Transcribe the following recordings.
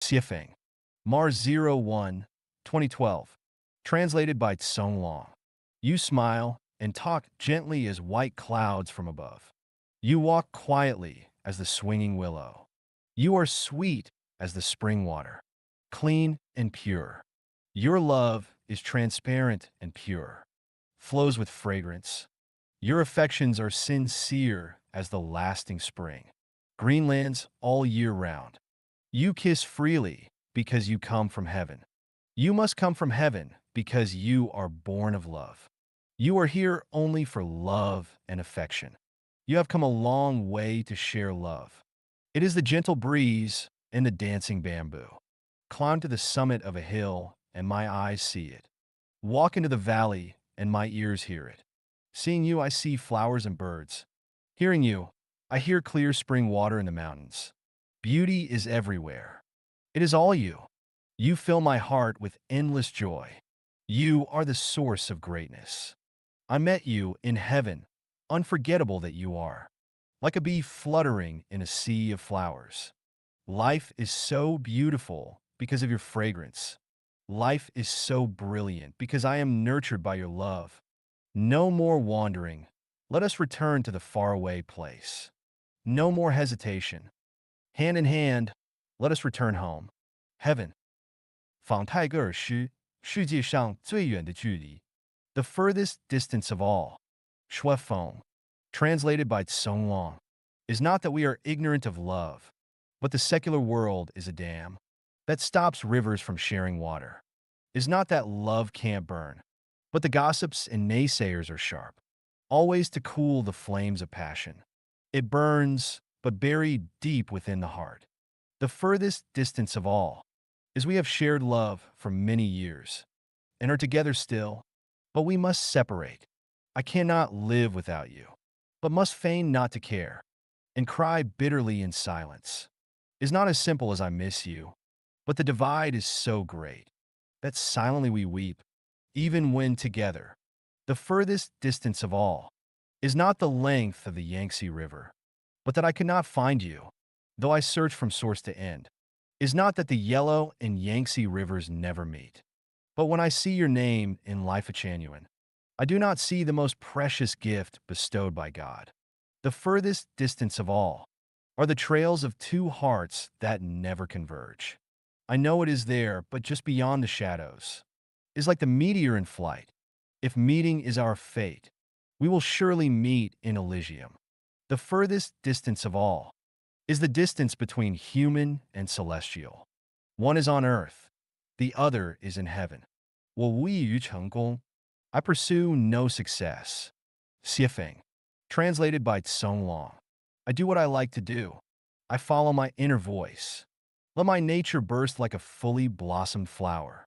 Xiefeng. Mars 2012. Translated by Tsong Long. You smile and talk gently as white clouds from above. You walk quietly as the swinging willow. You are sweet as the spring water, clean and pure. Your love is transparent and pure, flows with fragrance. Your affections are sincere as the lasting spring, greenlands all year round. You kiss freely because you come from heaven. You must come from heaven because you are born of love. You are here only for love and affection. You have come a long way to share love. It is the gentle breeze and the dancing bamboo. Climb to the summit of a hill, and my eyes see it. Walk into the valley, and my ears hear it. Seeing you, I see flowers and birds. Hearing you, I hear clear spring water in the mountains. Beauty is everywhere. It is all you. You fill my heart with endless joy. You are the source of greatness. I met you in heaven, unforgettable that you are, like a bee fluttering in a sea of flowers. Life is so beautiful because of your fragrance. Life is so brilliant because I am nurtured by your love. No more wandering. Let us return to the faraway place. No more hesitation. Hand in hand, let us return home. Heaven. 仿泰戈尔诗，世界上最远的距离 The furthest distance of all. Shui Feng. Translated by Tsong Long. Is not that we are ignorant of love, but the secular world is a dam that stops rivers from sharing water. Is not that love can't burn, but the gossips and naysayers are sharp, always to cool the flames of passion. It burns, but buried deep within the heart. The furthest distance of all is we have shared love for many years and are together still, but we must separate. I cannot live without you, but must feign not to care and cry bitterly in silence. Is not as simple as I miss you, but the divide is so great that silently we weep, even when together. The furthest distance of all is not the length of the Yangtze River, but that I could not find you, though I search from source to end. Is not that the Yellow and Yangtze rivers never meet, but when I see your name in Life Chanuan, I do not see the most precious gift bestowed by God. The furthest distance of all are the trails of two hearts that never converge. I know it is there, but just beyond the shadows. Is like the meteor in flight. If meeting is our fate, we will surely meet in Elysium. The furthest distance of all is the distance between human and celestial. One is on earth, the other is in heaven. 我无异于成功. I pursue no success. Xiefeng. Translated by Tsong Long. I do what I like to do. I follow my inner voice. Let my nature burst like a fully blossomed flower.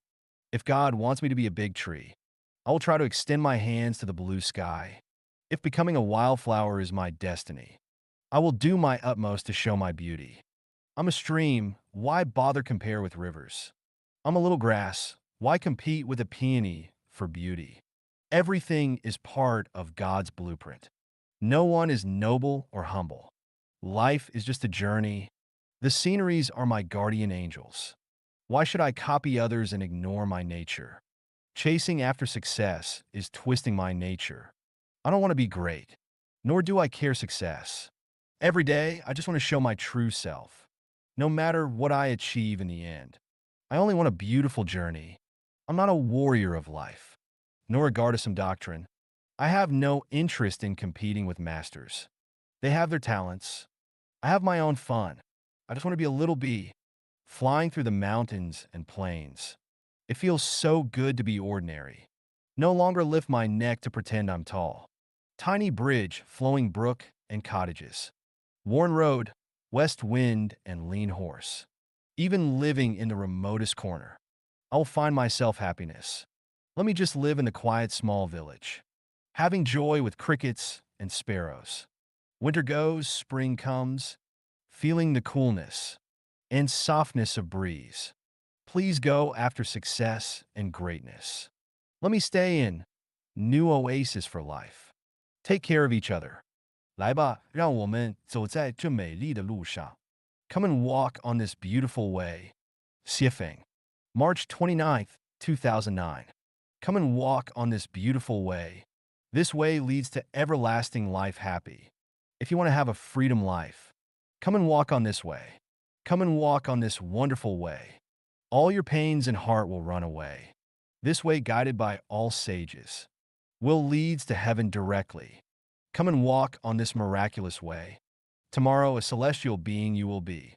If God wants me to be a big tree, I will try to extend my hands to the blue sky. If becoming a wildflower is my destiny, I will do my utmost to show my beauty. I'm a stream, why bother compare with rivers? I'm a little grass, why compete with a peony for beauty? Everything is part of God's blueprint. No one is noble or humble. Life is just a journey. The sceneries are my guardian angels. Why should I copy others and ignore my nature? Chasing after success is twisting my nature. I don't want to be great, nor do I care success. Every day, I just want to show my true self, no matter what I achieve in the end. I only want a beautiful journey. I'm not a warrior of life, nor a guard of some doctrine. I have no interest in competing with masters. They have their talents. I have my own fun. I just want to be a little bee, flying through the mountains and plains. It feels so good to be ordinary. No longer lift my neck to pretend I'm tall. Tiny bridge, flowing brook, and cottages. Worn road, west wind, and lean horse. Even living in the remotest corner, I will find myself happiness. Let me just live in the quiet small village, having joy with crickets and sparrows. Winter goes, spring comes, feeling the coolness and softness of breeze. Please go after success and greatness. Let me stay in new oasis for life. Take care of each other. 来吧，让我们走在这美丽的路上. Come and walk on this beautiful way. Xiefeng, March 29th, 2009. Come and walk on this beautiful way. This way leads to everlasting life happy. If you want to have a freedom life, come and walk on this way. Come and walk on this wonderful way. All your pains and heart will run away. This way, guided by all sages, will leads to heaven directly. Come and walk on this miraculous way. Tomorrow, a celestial being you will be.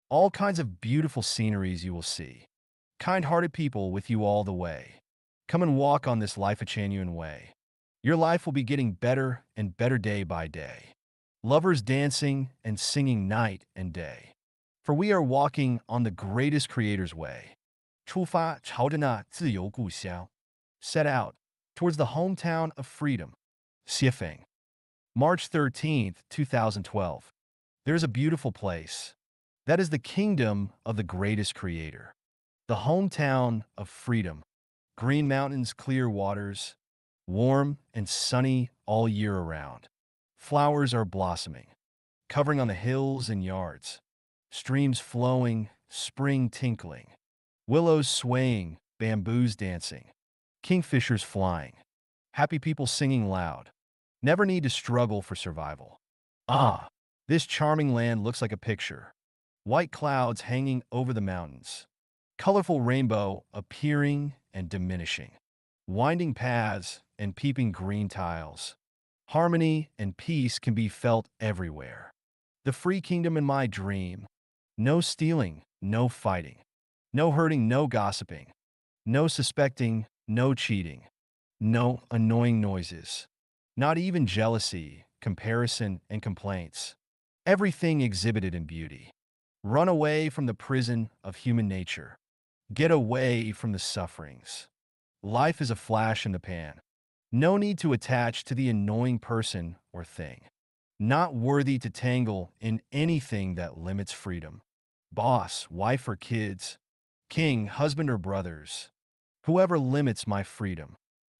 All kinds of beautiful sceneries you will see. Kind-hearted people with you all the way. Come and walk on this life-a-genuine way. Your life will be getting better and better day by day. Lovers dancing and singing night and day. For we are walking on the greatest Creator's way. 出发朝着那自由故乡. Set out towards the hometown of freedom. Xiefeng, March 13th, 2012. There's a beautiful place. That is the kingdom of the greatest Creator. The hometown of freedom. Green mountains, clear waters, warm and sunny all year around. Flowers are blossoming, covering on the hills and yards. Streams flowing, spring tinkling. Willows swaying, bamboos dancing. Kingfishers flying. Happy people singing loud. Never need to struggle for survival. Ah, this charming land looks like a picture. White clouds hanging over the mountains. Colorful rainbow appearing and diminishing. Winding paths and peeping green tiles. Harmony and peace can be felt everywhere. The free kingdom in my dream. No stealing, no fighting. No hurting, no gossiping. No suspecting, no cheating. No annoying noises. Not even jealousy, comparison, and complaints. Everything exhibited in beauty. Run away from the prison of human nature. Get away from the sufferings. Life is a flash in the pan. No need to attach to the annoying person or thing. Not worthy to tangle in anything that limits freedom. Boss, wife or kids, king, husband or brothers. Whoever limits my freedom,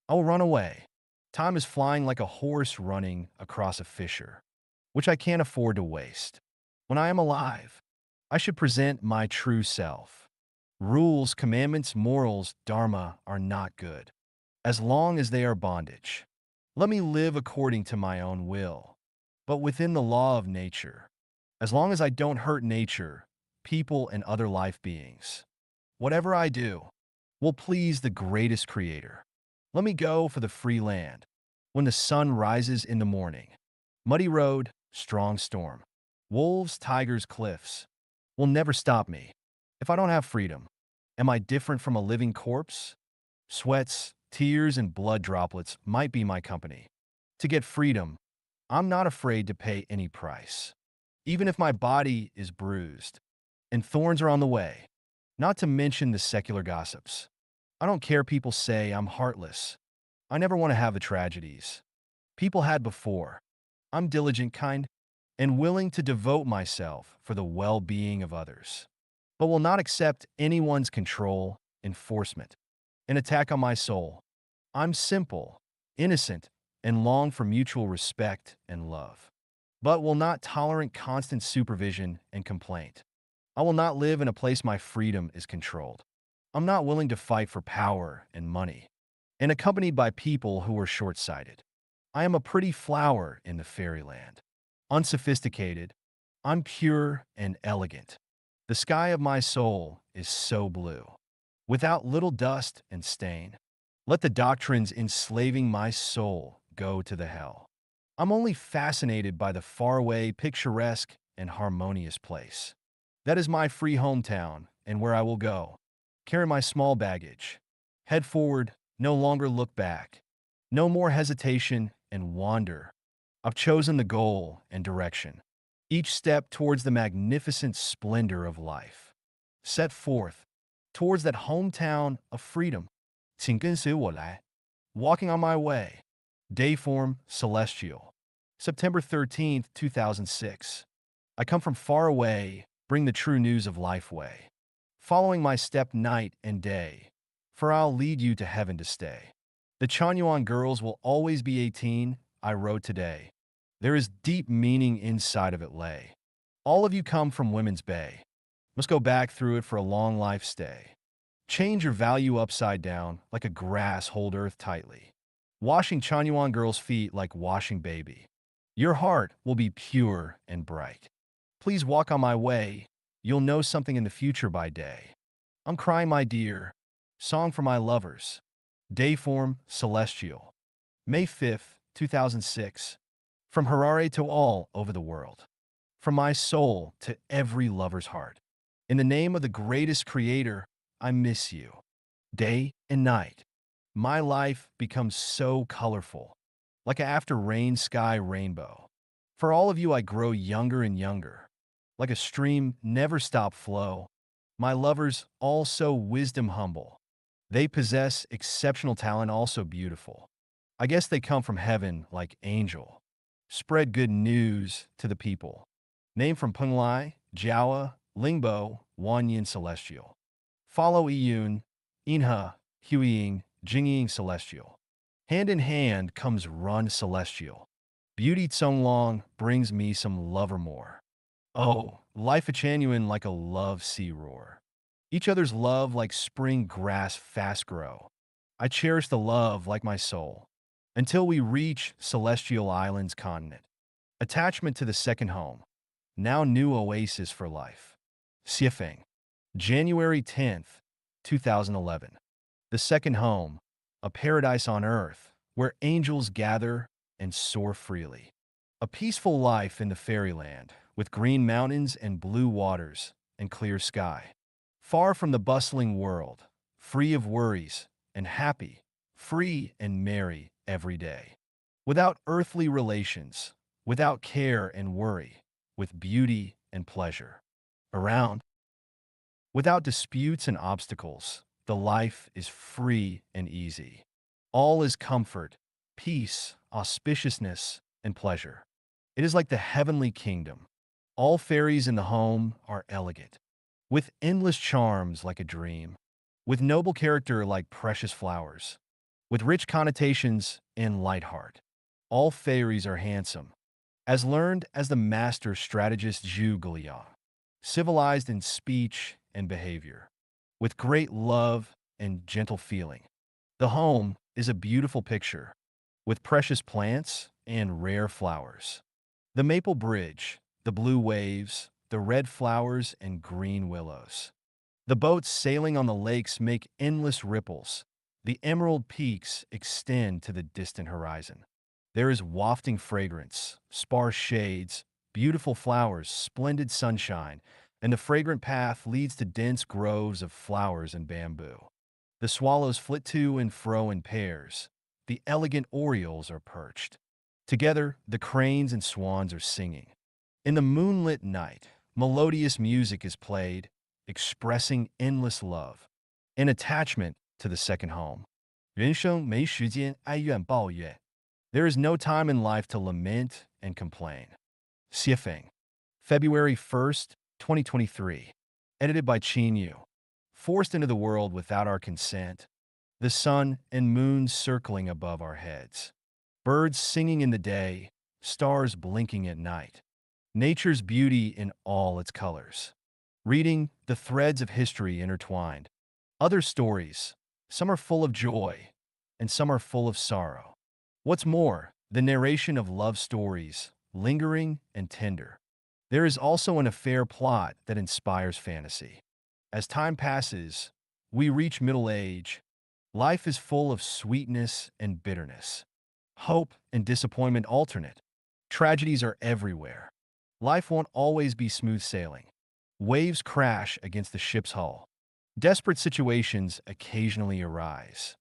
I will run away. Time is flying like a horse running across a fissure, which I can't afford to waste. When I am alive, I should present my true self. Rules, commandments, morals, dharma are not good, as long as they are bondage. Let me live according to my own will, but within the law of nature, as long as I don't hurt nature, people, and other life beings. Whatever I do will please the greatest Creator. Let me go for the free land, when the sun rises in the morning. Muddy road, strong storm. Wolves, tigers, cliffs will never stop me. If I don't have freedom, am I different from a living corpse? Sweats, tears, and blood droplets might be my company. To get freedom, I'm not afraid to pay any price. Even if my body is bruised and thorns are on the way, not to mention the secular gossips. I don't care people say I'm heartless. I never want to have the tragedies people had before. I'm diligent, kind, and willing to devote myself for the well-being of others, but will not accept anyone's control, enforcement, an attack on my soul. I'm simple, innocent, and long for mutual respect and love, but will not tolerate constant supervision and complaint. I will not live in a place my freedom is controlled. I'm not willing to fight for power and money, and accompanied by people who are short-sighted. I am a pretty flower in the fairyland. Unsophisticated, I'm pure and elegant. The sky of my soul is so blue, without little dust and stain. Let the doctrines enslaving my soul go to the hell. I'm only fascinated by the faraway, picturesque, and harmonious place. That is my free hometown and where I will go. Carry my small baggage. Head forward, no longer look back. No more hesitation and wander. I've chosen the goal and direction. Each step towards the magnificent splendor of life. Set forth towards that hometown of freedom. 请跟随我来. Walking on my way. Dayform Celestial. September 13th, 2006. I come from far away, bring the true news of life way. Following my step night and day, for I'll lead you to heaven to stay. The Chanyuan girls will always be 18, I wrote today. There is deep meaning inside of it lay. All of you come from Women's Bay. Must go back through it for a long life stay. Change your value upside down like a grass hold earth tightly. Washing Chanyuan girl's feet like washing baby. Your heart will be pure and bright. Please walk on my way. You'll know something in the future by day. I'm crying, my dear. Song for my lovers. Dayform Celestial. May 5th, 2006. From Harare to all over the world. From my soul to every lover's heart. In the name of the greatest creator, I miss you. Day and night. My life becomes so colorful, like an after rain sky rainbow. For all of you, I grow younger and younger, like a stream never stop flow. My lovers, all so wisdom humble. They possess exceptional talent, also beautiful. I guess they come from heaven like angel. Spread good news to the people. Name from Penglai, Jawa, Lingbo, Wanyin Celestial. Follow Iyun, Inha, Huiying, Jingying Celestial. Hand in hand comes Run Celestial. Beauty Tsonglong brings me some lover more. Oh, life a genuine like a love sea roar. Each other's love like spring grass fast grow. I cherish the love like my soul. Until we reach Celestial Islands continent. Attachment to the second home. Now new oasis for life. Siefeng. January 10th, 2011. The second home. A paradise on earth where angels gather and soar freely. A peaceful life in the fairyland with green mountains and blue waters and clear sky. Far from the bustling world, free of worries and happy, free and merry every day. Without earthly relations, without care and worry, with beauty and pleasure. Around. Without disputes and obstacles, the life is free and easy. All is comfort, peace, auspiciousness, and pleasure. It is like the heavenly kingdom. All fairies in the home are elegant, with endless charms like a dream, with noble character like precious flowers, with rich connotations and light heart. All fairies are handsome, as learned as the master strategist Zhu Guliang, civilized in speech and behavior, with great love and gentle feeling. The home is a beautiful picture, with precious plants and rare flowers. The maple bridge, the blue waves, the red flowers and green willows. The boats sailing on the lakes make endless ripples. The emerald peaks extend to the distant horizon. There is wafting fragrance, sparse shades, beautiful flowers, splendid sunshine, and the fragrant path leads to dense groves of flowers and bamboo. The swallows flit to and fro in pairs. The elegant orioles are perched. Together, the cranes and swans are singing. In the moonlit night, melodious music is played, expressing endless love and attachment to the second home. 人生没时间哀怨抱怨. There is no time in life to lament and complain. Siefeng. February 1st, 2023. Edited by Qin Yu. Forced into the world without our consent. The sun and moon circling above our heads. Birds singing in the day, stars blinking at night. Nature's beauty in all its colors. Reading the threads of history intertwined. Other stories, some are full of joy, and some are full of sorrow. What's more, the narration of love stories, lingering and tender. There is also an affair plot that inspires fantasy. As time passes, we reach middle age. Life is full of sweetness and bitterness. Hope and disappointment alternate. Tragedies are everywhere. Life won't always be smooth sailing. Waves crash against the ship's hull. Desperate situations occasionally arise.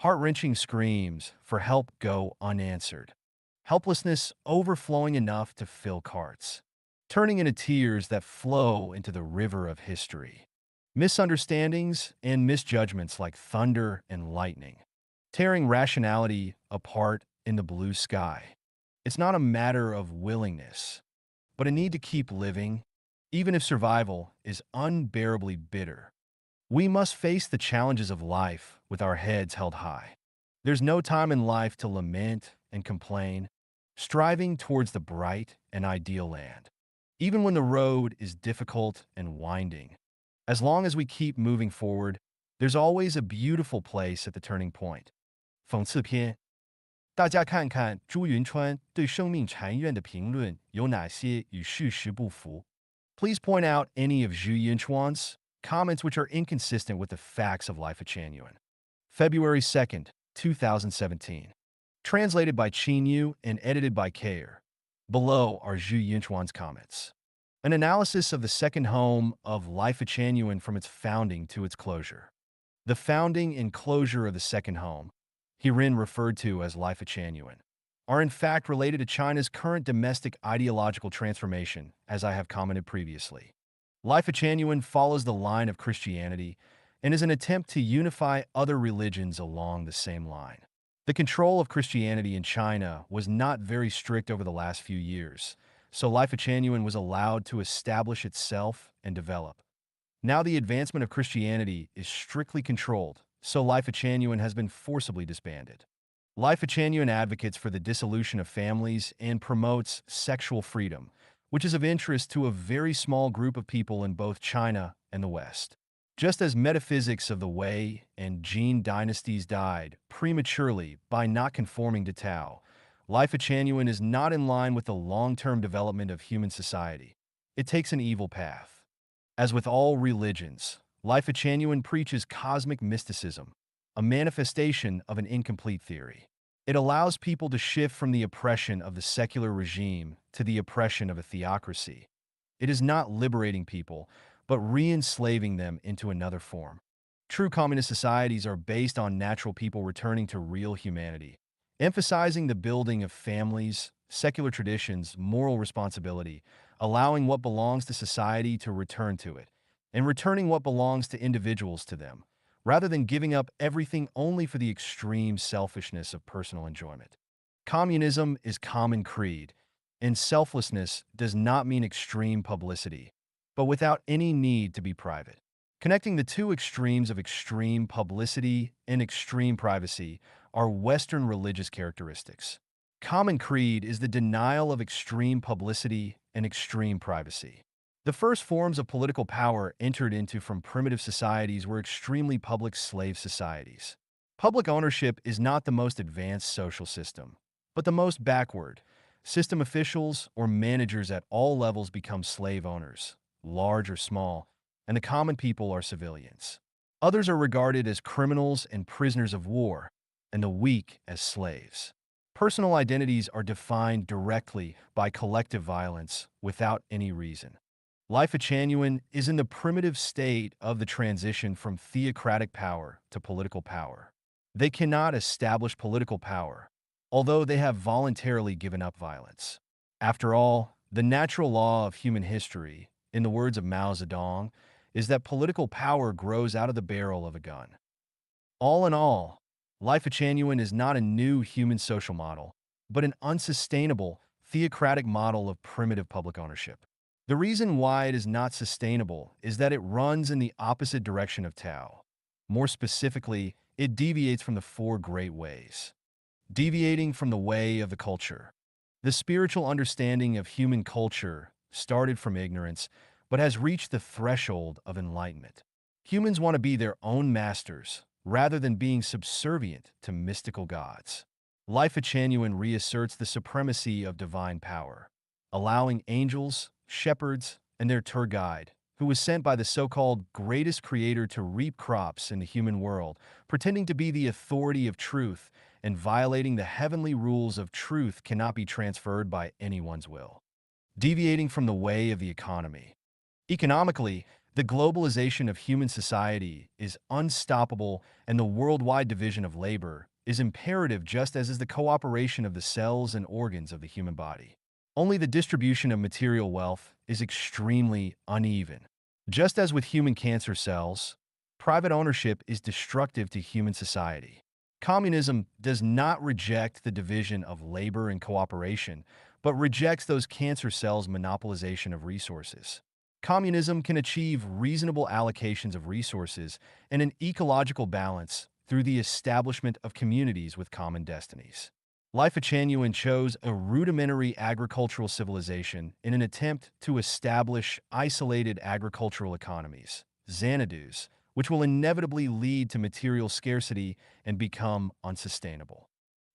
Heart-wrenching screams for help go unanswered. Helplessness overflowing enough to fill carts, turning into tears that flow into the river of history. Misunderstandings and misjudgments like thunder and lightning, tearing rationality apart in the blue sky. It's not a matter of willingness, but a need to keep living, even if survival is unbearably bitter. We must face the challenges of life with our heads held high. There's no time in life to lament and complain, striving towards the bright and ideal land. even when the road is difficult and winding. As long as we keep moving forward, there's always a beautiful place at the turning point. 讽刺篇，大家看看朱云川对生命禅院的评论有哪些与事实不符。Please point out any of Zhu Yinchuan's comments which are inconsistent with the facts of life at Chanyuan. February 2nd, 2017. Translated by Qin Yu and edited by Kayer. Below are Zhu Yinchuan's comments. An analysis of the second home of Life at Chanyuan from its founding to its closure. The founding and closure of the second home, herein referred to as Life at Chanyuan, are in fact related to China's current domestic ideological transformation, as I have commented previously. Life at Chanyuan follows the line of Christianity and is an attempt to unify other religions along the same line. The control of Christianity in China was not very strict over the last few years, so Life at Chanyuan was allowed to establish itself and develop. Now the advancement of Christianity is strictly controlled, so Life at Chanyuan has been forcibly disbanded. Life at Chanyuan advocates for the dissolution of families and promotes sexual freedom, which is of interest to a very small group of people in both China and the West. Just as metaphysics of the Wei and Jin dynasties died prematurely by not conforming to Tao, Life at Chanyuan is not in line with the long-term development of human society. It takes an evil path. As with all religions, Life at Chanyuan preaches cosmic mysticism, a manifestation of an incomplete theory. It allows people to shift from the oppression of the secular regime to the oppression of a theocracy. It is not liberating people, but re-enslaving them into another form. True communist societies are based on natural people returning to real humanity, emphasizing the building of families, secular traditions, moral responsibility, allowing what belongs to society to return to it, and returning what belongs to individuals to them, rather than giving up everything only for the extreme selfishness of personal enjoyment. Communism is common creed, and selflessness does not mean extreme publicity, but without any need to be private. Connecting the two extremes of extreme publicity and extreme privacy are Western religious characteristics. Common creed is the denial of extreme publicity and extreme privacy. The first forms of political power entered into from primitive societies were extremely public slave societies. Public ownership is not the most advanced social system, but the most backward. System officials or managers at all levels become slave owners, large or small, and the common people are civilians. Others are regarded as criminals and prisoners of war, and the weak as slaves. Personal identities are defined directly by collective violence without any reason. Life at Chanyuan is in the primitive state of the transition from theocratic power to political power. They cannot establish political power, although they have voluntarily given up violence. After all, the natural law of human history, in the words of Mao Zedong, is that political power grows out of the barrel of a gun. All in all, Life at Chanyuan is not a new human social model, but an unsustainable, theocratic model of primitive public ownership. The reason why it is not sustainable is that it runs in the opposite direction of Tao. More specifically, it deviates from the four great ways. Deviating from the way of the culture. The spiritual understanding of human culture started from ignorance, but has reached the threshold of enlightenment. Humans want to be their own masters, rather than being subservient to mystical gods. Life at Chanyuan reasserts the supremacy of divine power, allowing angels, shepherds, and their tour guide, who was sent by the so-called greatest creator to reap crops in the human world, pretending to be the authority of truth and violating the heavenly rules of truth cannot be transferred by anyone's will. Deviating from the way of the economy. Economically, the globalization of human society is unstoppable, and the worldwide division of labor is imperative, just as is the cooperation of the cells and organs of the human body. Only the distribution of material wealth is extremely uneven. Just as with human cancer cells, private ownership is destructive to human society. Communism does not reject the division of labor and cooperation, but rejects those cancer cells' monopolization of resources. Communism can achieve reasonable allocations of resources and an ecological balance through the establishment of communities with common destinies. Life Achanuan chose a rudimentary agricultural civilization in an attempt to establish isolated agricultural economies, Xanadus, which will inevitably lead to material scarcity and become unsustainable.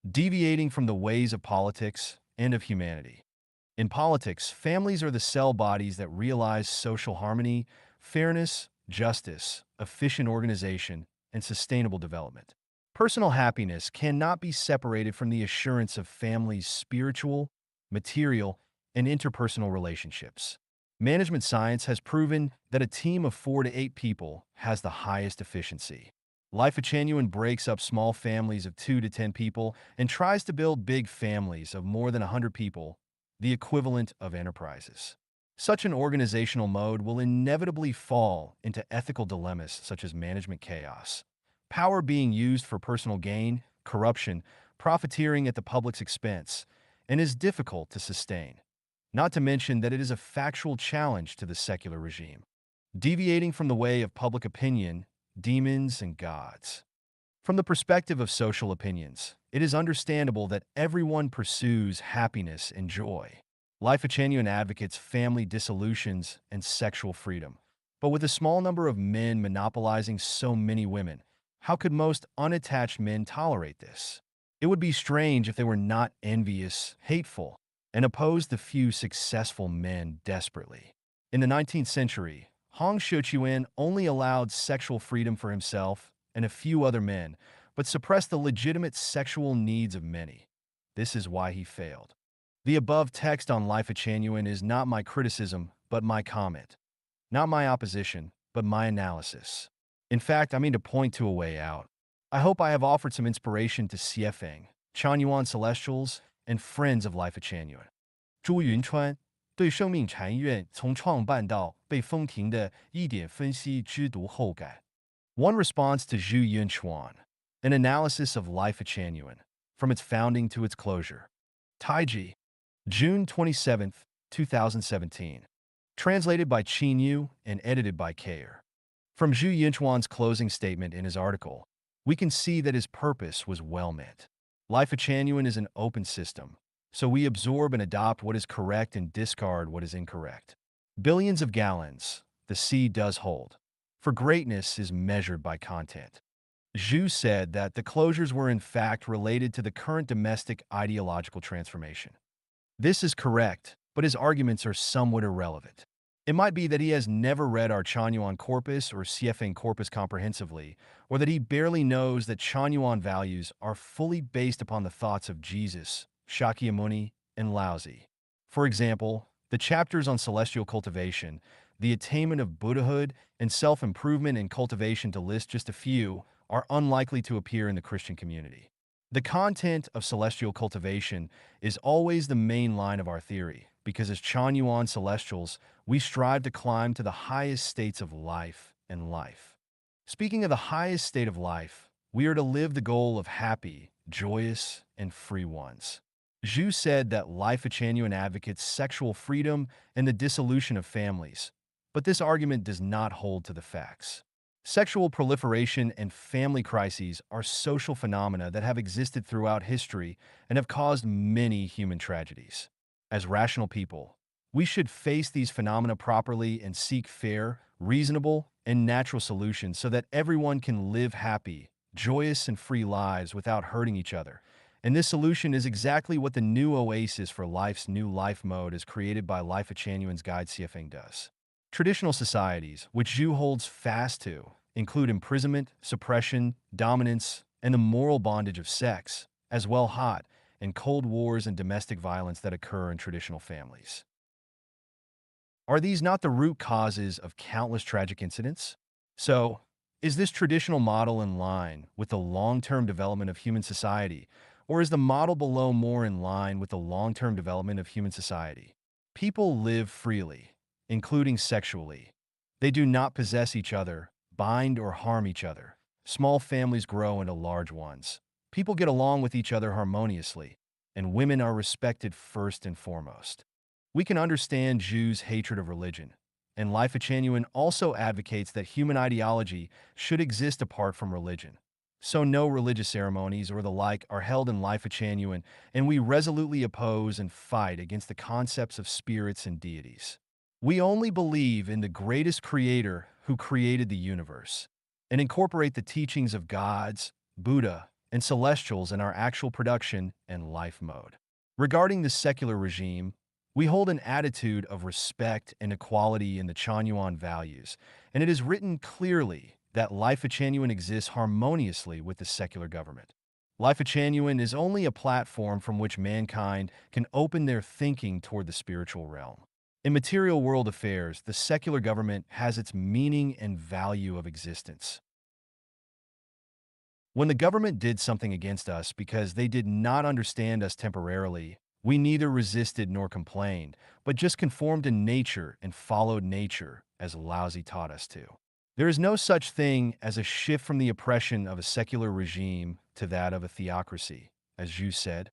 Deviating from the ways of politics and of humanity. In politics, families are the cell bodies that realize social harmony, fairness, justice, efficient organization, and sustainable development. Personal happiness cannot be separated from the assurance of families' spiritual, material, and interpersonal relationships. Management science has proven that a team of 4 to 8 people has the highest efficiency. Life Achanuan breaks up small families of 2 to 10 people and tries to build big families of more than 100 people, the equivalent of enterprises. Such an organizational mode will inevitably fall into ethical dilemmas such as management chaos, power being used for personal gain, corruption, profiteering at the public's expense, and is difficult to sustain. Not to mention that it is a factual challenge to the secular regime. Deviating from the way of public opinion, demons, and gods. From the perspective of social opinions, it is understandable that everyone pursues happiness and joy. Life Achanuan advocates family dissolutions and sexual freedom. But with a small number of men monopolizing so many women, how could most unattached men tolerate this? It would be strange if they were not envious, hateful, and opposed the few successful men desperately. In the 19th century, Hong Xiuqian only allowed sexual freedom for himself and a few other men, but suppressed the legitimate sexual needs of many. This is why he failed. The above text on Life Achanuan is not my criticism, but my comment. Not my opposition, but my analysis. In fact, I mean to point to a way out. I hope I have offered some inspiration to Xiefeng, Chanyuan Celestials, and friends of Life Achanuan. 朱云川对生命禅院从创办到被封停的一点分析之读后感. One response to Zhu Yunchuan, an analysis of Life Achanuan, from its founding to its closure. Taiji, June 27, 2017. Translated by Qin Yu and edited by Kayer. From Zhu Yunchuan's closing statement in his article, we can see that his purpose was well met. Life Achanuan is an open system, so we absorb and adopt what is correct and discard what is incorrect. Billions of gallons, the sea does hold. For greatness is measured by content. Zhu said that the closures were in fact related to the current domestic ideological transformation. This is correct, but his arguments are somewhat irrelevant. It might be that he has never read our Chanyuan corpus or Xiefeng corpus comprehensively, or that he barely knows that Chanyuan values are fully based upon the thoughts of Jesus, Shakyamuni, and Laozi. For example, the chapters on celestial cultivation, the attainment of Buddhahood, and self-improvement and cultivation, to list just a few, are unlikely to appear in the Christian community. The content of celestial cultivation is always the main line of our theory, because as Chanyuan Celestials, we strive to climb to the highest states of life and life. Speaking of the highest state of life, we are to live the goal of happy, joyous, and free ones. Zhu said that Life Achanuan advocates sexual freedom and the dissolution of families, but this argument does not hold to the facts. Sexual proliferation and family crises are social phenomena that have existed throughout history and have caused many human tragedies. As rational people, we should face these phenomena properly and seek fair, reasonable, and natural solutions so that everyone can live happy, joyous, and free lives without hurting each other. And this solution is exactly what the new oasis for life's new life mode as created by Life Achanuan's guide Xiefeng does. Traditional societies, which Zhu holds fast to, include imprisonment, suppression, dominance, and the moral bondage of sex, as well hot and cold wars and domestic violence that occur in traditional families. Are these not the root causes of countless tragic incidents? So, is this traditional model in line with the long-term development of human society, or is the model below more in line with the long-term development of human society? People live freely, including sexually. They do not possess each other, bind or harm each other. Small families grow into large ones. People get along with each other harmoniously, and women are respected first and foremost. We can understand Zhu's hatred of religion, and Life Achanuan also advocates that human ideology should exist apart from religion. So no religious ceremonies or the like are held in Life Genuine, and we resolutely oppose and fight against the concepts of spirits and deities. We only believe in the greatest creator who created the universe, and incorporate the teachings of gods, Buddha, and celestials in our actual production and life mode. Regarding the secular regime, we hold an attitude of respect and equality in the Chanyuan values, and it is written clearly that Life Genuine exists harmoniously with the secular government. Life Genuine is only a platform from which mankind can open their thinking toward the spiritual realm. In material world affairs, the secular government has its meaning and value of existence. When the government did something against us because they did not understand us temporarily, we neither resisted nor complained, but just conformed to nature and followed nature as Laozi taught us to. There is no such thing as a shift from the oppression of a secular regime to that of a theocracy, as Zhu said.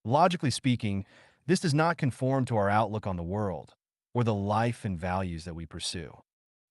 Logically speaking, this does not conform to our outlook on the world or the life and values that we pursue.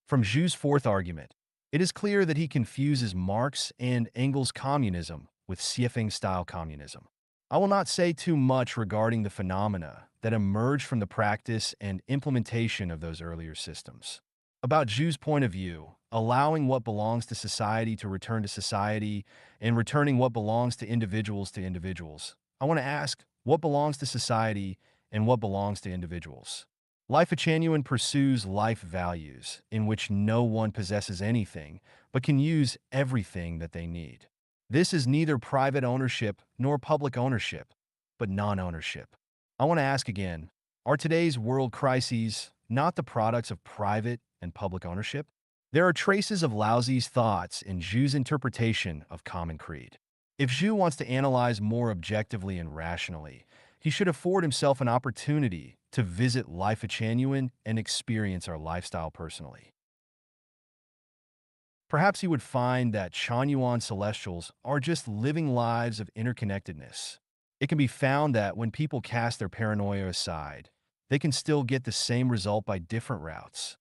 From Zhu's fourth argument, it is clear that he confuses Marx and Engels' communism with Siefeng-style communism. I will not say too much regarding the phenomena that emerged from the practice and implementation of those earlier systems. About Zhu's point of view, allowing what belongs to society to return to society and returning what belongs to individuals, I want to ask, what belongs to society and what belongs to individuals? Life Genuine pursues life values in which no one possesses anything but can use everything that they need. This is neither private ownership nor public ownership, but non-ownership. I want to ask again, are today's world crises not the products of private and public ownership? There are traces of Laozi's thoughts in Zhu's interpretation of Common Creed. If Zhu wants to analyze more objectively and rationally, he should afford himself an opportunity to visit Life Genuine and experience our lifestyle personally. Perhaps he would find that Chanyuan celestials are just living lives of interconnectedness. It can be found that when people cast their paranoia aside, they can still get the same result by different routes.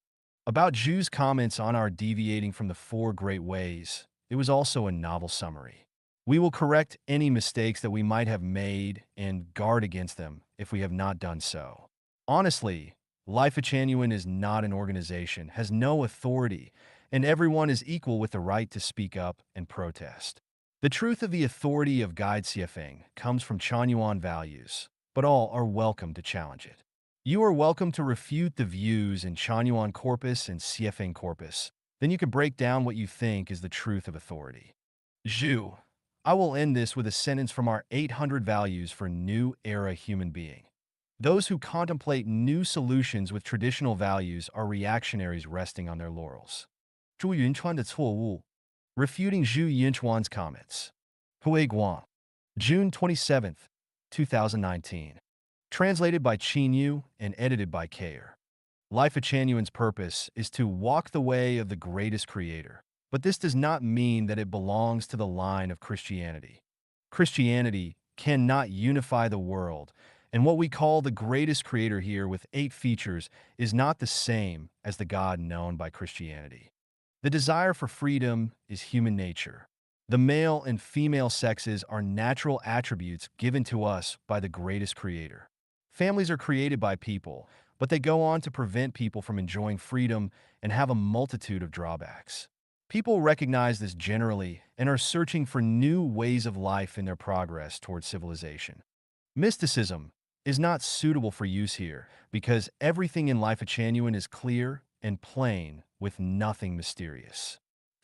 About Zhu's comments on our deviating from the four great ways, it was also a novel summary. We will correct any mistakes that we might have made and guard against them if we have not done so. Honestly, Life Genuine is not an organization, has no authority, and everyone is equal with the right to speak up and protest. The truth of the authority of Guide Siefeng comes from Chanyuan values, but all are welcome to challenge it. You are welcome to refute the views in Chanyuan corpus and Siefeng corpus. Then you can break down what you think is the truth of authority. Zhu, I will end this with a sentence from our 800 values for new era human being. Those who contemplate new solutions with traditional values are reactionaries resting on their laurels. 朱云川的错误 Refuting Zhu Yinchuan's comments. Hui Guang. June 27th, 2019. Translated by Qin Yu and edited by Kayer. Life Genuine's purpose is to walk the way of the greatest creator. But this does not mean that it belongs to the line of Christianity. Christianity cannot unify the world, and what we call the greatest creator here with 8 features is not the same as the God known by Christianity. The desire for freedom is human nature. The male and female sexes are natural attributes given to us by the greatest creator. Families are created by people, but they go on to prevent people from enjoying freedom and have a multitude of drawbacks. People recognize this generally and are searching for new ways of life in their progress towards civilization. Mysticism is not suitable for use here because everything in Life Genuine is clear and plain with nothing mysterious.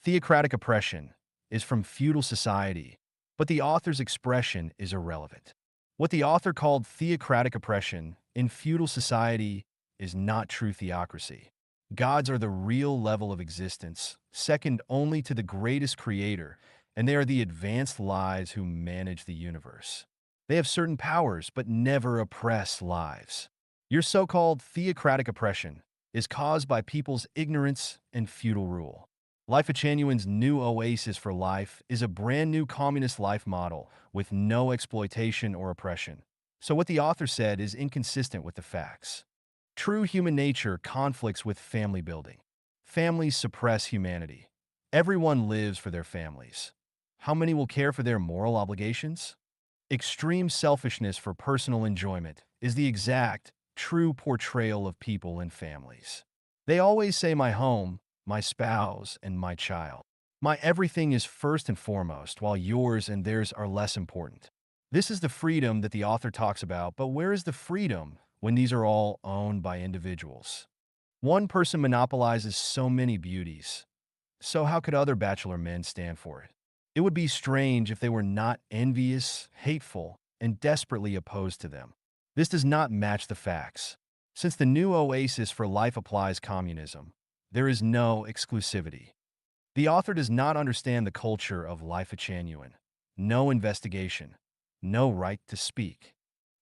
Theocratic oppression is from feudal society, but the author's expression is irrelevant. What the author called theocratic oppression in feudal society is not true theocracy. Gods are the real level of existence, second only to the greatest creator, and they are the advanced lives who manage the universe. They have certain powers, but never oppress lives. Your so-called theocratic oppression is caused by people's ignorance and feudal rule. Life Genuine's new oasis for life is a brand new communist life model with no exploitation or oppression. So what the author said is inconsistent with the facts. True human nature conflicts with family building. Families suppress humanity. Everyone lives for their families. How many will care for their moral obligations? Extreme selfishness for personal enjoyment is the exact, true portrayal of people and families. They always say my home, my spouse, and my child. My everything is first and foremost, while yours and theirs are less important. This is the freedom that the author talks about, but where is the freedom when these are all owned by individuals? One person monopolizes so many beauties. So how could other bachelor men stand for it? It would be strange if they were not envious, hateful, and desperately opposed to them. This does not match the facts. Since the new oasis for life applies communism, there is no exclusivity. The author does not understand the culture of life genuine. No investigation, no right to speak.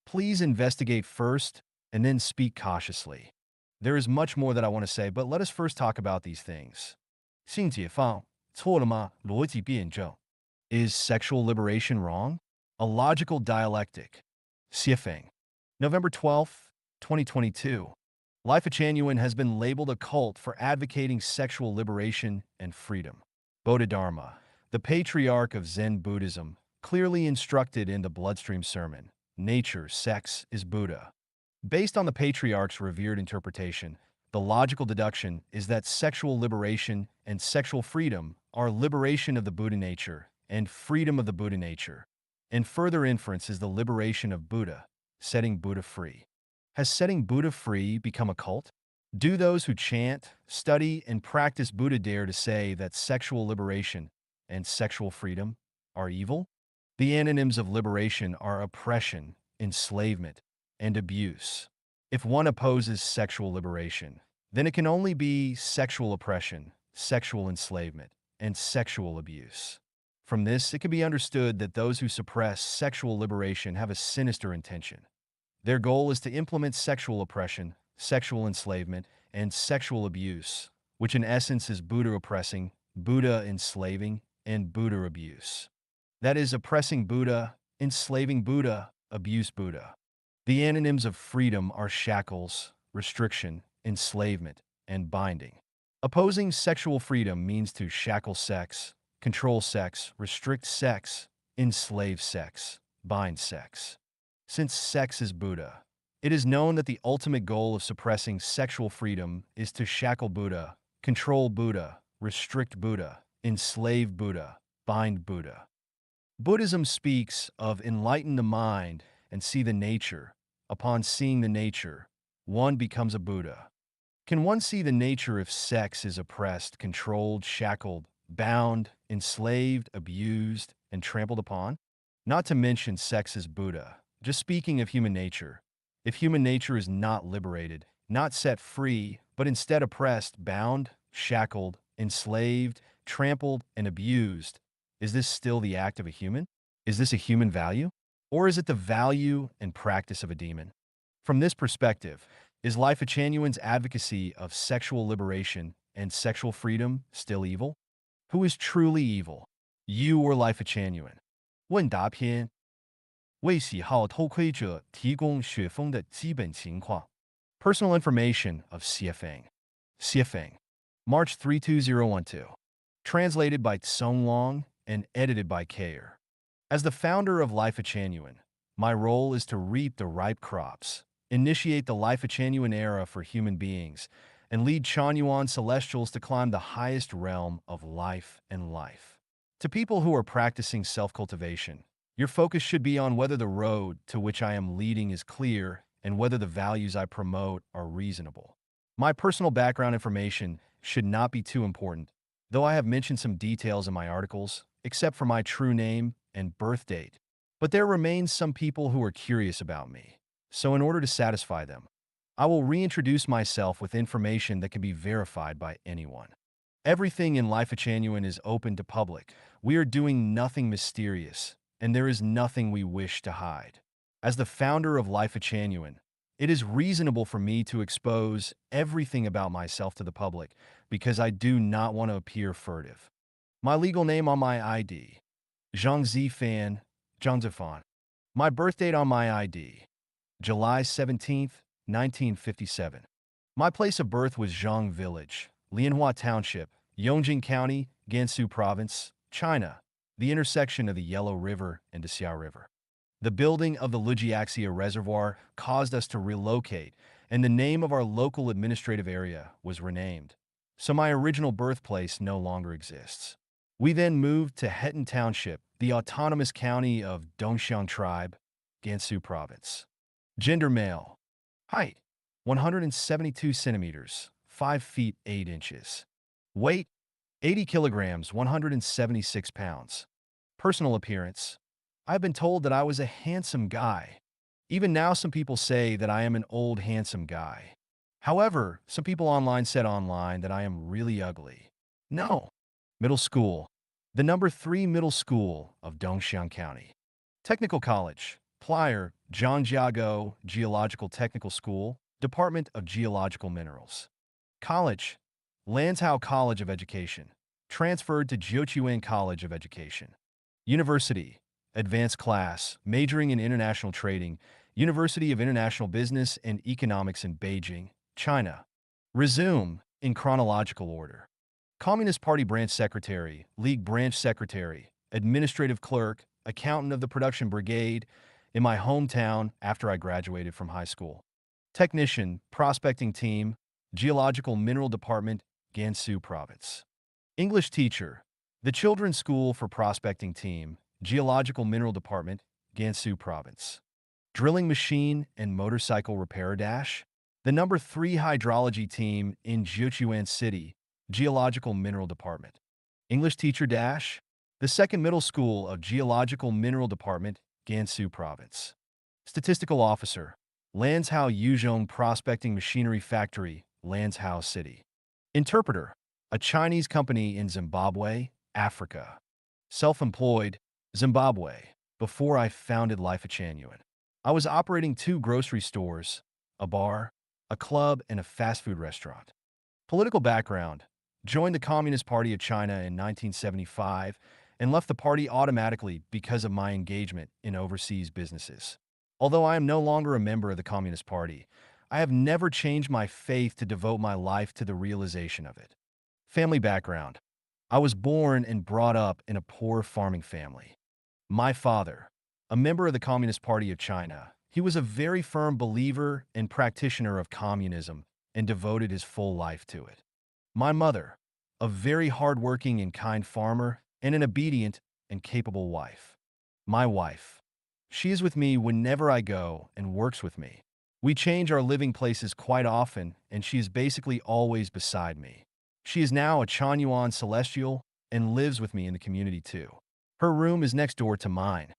Please investigate first and then speak cautiously. There is much more that I want to say, but let us first talk about these things. 性解放错了吗？逻辑辩证 Is sexual liberation wrong? A logical dialectic. Siefeng. November 12th, 2022. Life Genuine has been labeled a cult for advocating sexual liberation and freedom. Bodhidharma, the patriarch of Zen Buddhism, clearly instructed in the Bloodstream Sermon, nature, sex is Buddha. Based on the patriarch's revered interpretation, the logical deduction is that sexual liberation and sexual freedom are liberation of the Buddha nature and freedom of the Buddha nature. And further inference is the liberation of Buddha, setting Buddha free. Has setting Buddha free become a cult? Do those who chant, study, and practice Buddha dare to say that sexual liberation and sexual freedom are evil? The antonyms of liberation are oppression, enslavement, and abuse. If one opposes sexual liberation, then it can only be sexual oppression, sexual enslavement, and sexual abuse. From this, it can be understood that those who suppress sexual liberation have a sinister intention. Their goal is to implement sexual oppression, sexual enslavement, and sexual abuse, which in essence is Buddha oppressing, Buddha enslaving, and Buddha abuse. That is, oppressing Buddha, enslaving Buddha, abuse Buddha. The antonyms of freedom are shackles, restriction, enslavement, and binding. Opposing sexual freedom means to shackle sex, control sex, restrict sex, enslave sex, bind sex. Since sex is Buddha, it is known that the ultimate goal of suppressing sexual freedom is to shackle Buddha, control Buddha, restrict Buddha, enslave Buddha, bind Buddha. Buddhism speaks of enlighten the mind and see the nature. Upon seeing the nature, one becomes a Buddha. Can one see the nature if sex is oppressed, controlled, shackled, bound, enslaved, abused, and trampled upon? Not to mention sex is Buddha. Just speaking of human nature, if human nature is not liberated, not set free, but instead oppressed, bound, shackled, enslaved, trampled, and abused, is this still the act of a human? Is this a human value? Or is it the value and practice of a demon? From this perspective, is Life Genuine's advocacy of sexual liberation and sexual freedom still evil? Who is truly evil? You or Life Genuine? 问答篇为喜好偷窥者提供雪峰的基本情况 Personal information of Siefeng. Siefeng. March 32012. Translated by Song Long and edited by Kayer. As the founder of Life Genuine, my role is to reap the ripe crops, initiate the Life Genuine era for human beings, and lead Chanyuan Celestials to climb the highest realm of life and life. To people who are practicing self-cultivation, your focus should be on whether the road to which I am leading is clear and whether the values I promote are reasonable. My personal background information should not be too important, though I have mentioned some details in my articles, except for my true name and birth date. But there remains some people who are curious about me. So in order to satisfy them, I will reintroduce myself with information that can be verified by anyone. Everything in Life Genuine is open to public. We are doing nothing mysterious, and there is nothing we wish to hide. As the founder of Life Genuine, it is reasonable for me to expose everything about myself to the public because I do not want to appear furtive. My legal name on my ID, Zhang Zifan, Zhang Zifan. My birth date on my ID, July 17th, 1957. My place of birth was Zhang Village, Lianhua Township, Yongjing County, Gansu Province, China. the intersection of the Yellow River and the Xiao River. The building of the Lijiaxia Reservoir caused us to relocate, and the name of our local administrative area was renamed. So my original birthplace no longer exists. We then moved to Hetan Township, the autonomous county of Dongxiang Tribe, Gansu Province. Gender male. Height 172 centimeters, 5 feet 8 inches. Weight 80 kilograms, 176 pounds. Personal appearance. I've been told that I was a handsome guy. Even now, some people say that I am an old handsome guy. However, some people online said online that I am really ugly. No. Middle school. The number 3 middle school of Dongxiang County. Technical college. Plier, John Jiago Geological Technical School, Department of Geological Minerals. College. Lanzhou College of Education. Transferred to Jiuquan College of Education. University. Advanced class, majoring in international trading, University of International Business and Economics in Beijing, China. Resume in chronological order. Communist Party Branch Secretary, League Branch Secretary, Administrative Clerk, Accountant of the Production Brigade in my hometown after I graduated from high school. Technician, Prospecting Team, Geological Mineral Department, Gansu Province. English Teacher, the Children's School for Prospecting Team, Geological Mineral Department, Gansu Province. Drilling Machine and Motorcycle Repair Dash, the number 3 Hydrology Team in Jiuquan City, Geological Mineral Department. English Teacher Dash, the 2nd Middle School of Geological Mineral Department, Gansu Province. Statistical Officer, Lanzhou Yuzhong Prospecting Machinery Factory, Lanzhou City. Interpreter, a Chinese company in Zimbabwe, Africa. Self-employed, Zimbabwe, before I founded Life Genuine. I was operating 2 grocery stores, a bar, a club, and a fast food restaurant. Political background, joined the Communist Party of China in 1975 and left the party automatically because of my engagement in overseas businesses. Although I am no longer a member of the Communist Party, I have never changed my faith to devote my life to the realization of it. Family background, I was born and brought up in a poor farming family. My father, a member of the Communist Party of China, he was a very firm believer and practitioner of communism and devoted his full life to it. My mother, a very hardworking and kind farmer and an obedient and capable wife. My wife, she is with me whenever I go and works with me. We change our living places quite often, and she is basically always beside me. She is now a Chanyuan Celestial and lives with me in the community too. Her room is next door to mine.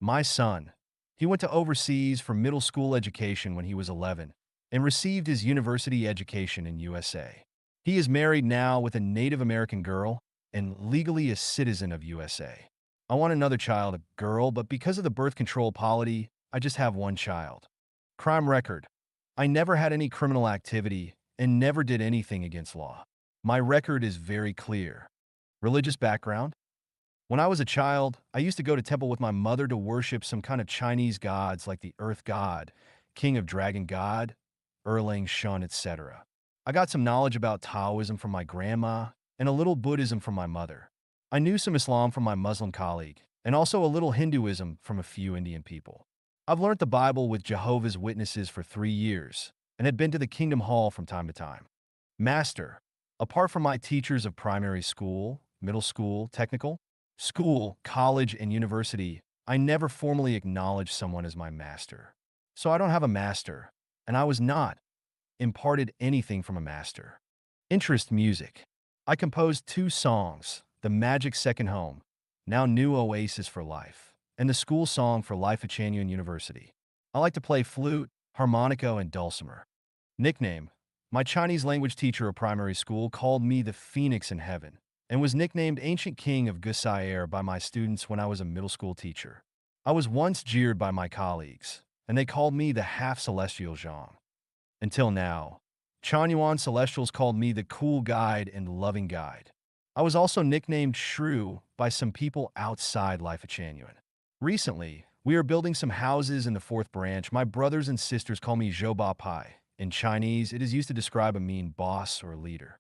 My son, he went to overseas for middle school education when he was 11 and received his university education in USA. He is married now with a Native American girl and legally a citizen of USA. I want another child, a girl, but because of the birth control policy, I just have one child. Crime record. I never had any criminal activity and never did anything against law. My record is very clear. Religious background. When I was a child, I used to go to temple with my mother to worship some kind of Chinese gods like the Earth God, King of Dragon God, Erlang Shun, etc. I got some knowledge about Taoism from my grandma and a little Buddhism from my mother. I knew some Islam from my Muslim colleague and also a little Hinduism from a few Indian people. I've learned the Bible with Jehovah's Witnesses for 3 years and had been to the Kingdom Hall from time to time. Master. Apart from my teachers of primary school, middle school, technical, school, college, and university, I never formally acknowledged someone as my master. So I don't have a master, and I was not imparted anything from a master. Interest music. I composed 2 songs, The Magic Second Home, now New Oasis for Life, and the school song for Life at Chanyun University. I like to play flute, harmonica, and dulcimer. Nickname. My Chinese language teacher of primary school called me the Phoenix in Heaven and was nicknamed Ancient King of Gusai by my students when I was a middle school teacher. I was once jeered by my colleagues, and they called me the half-celestial Zhang. Until now, Chanyuan Celestials called me the cool guide and loving guide. I was also nicknamed Shrew by some people outside Life of Chanyuan. Recently, we are building some houses in the 4th branch. My brothers and sisters call me Zhou Ba Pai. In Chinese, it is used to describe a mean boss or leader.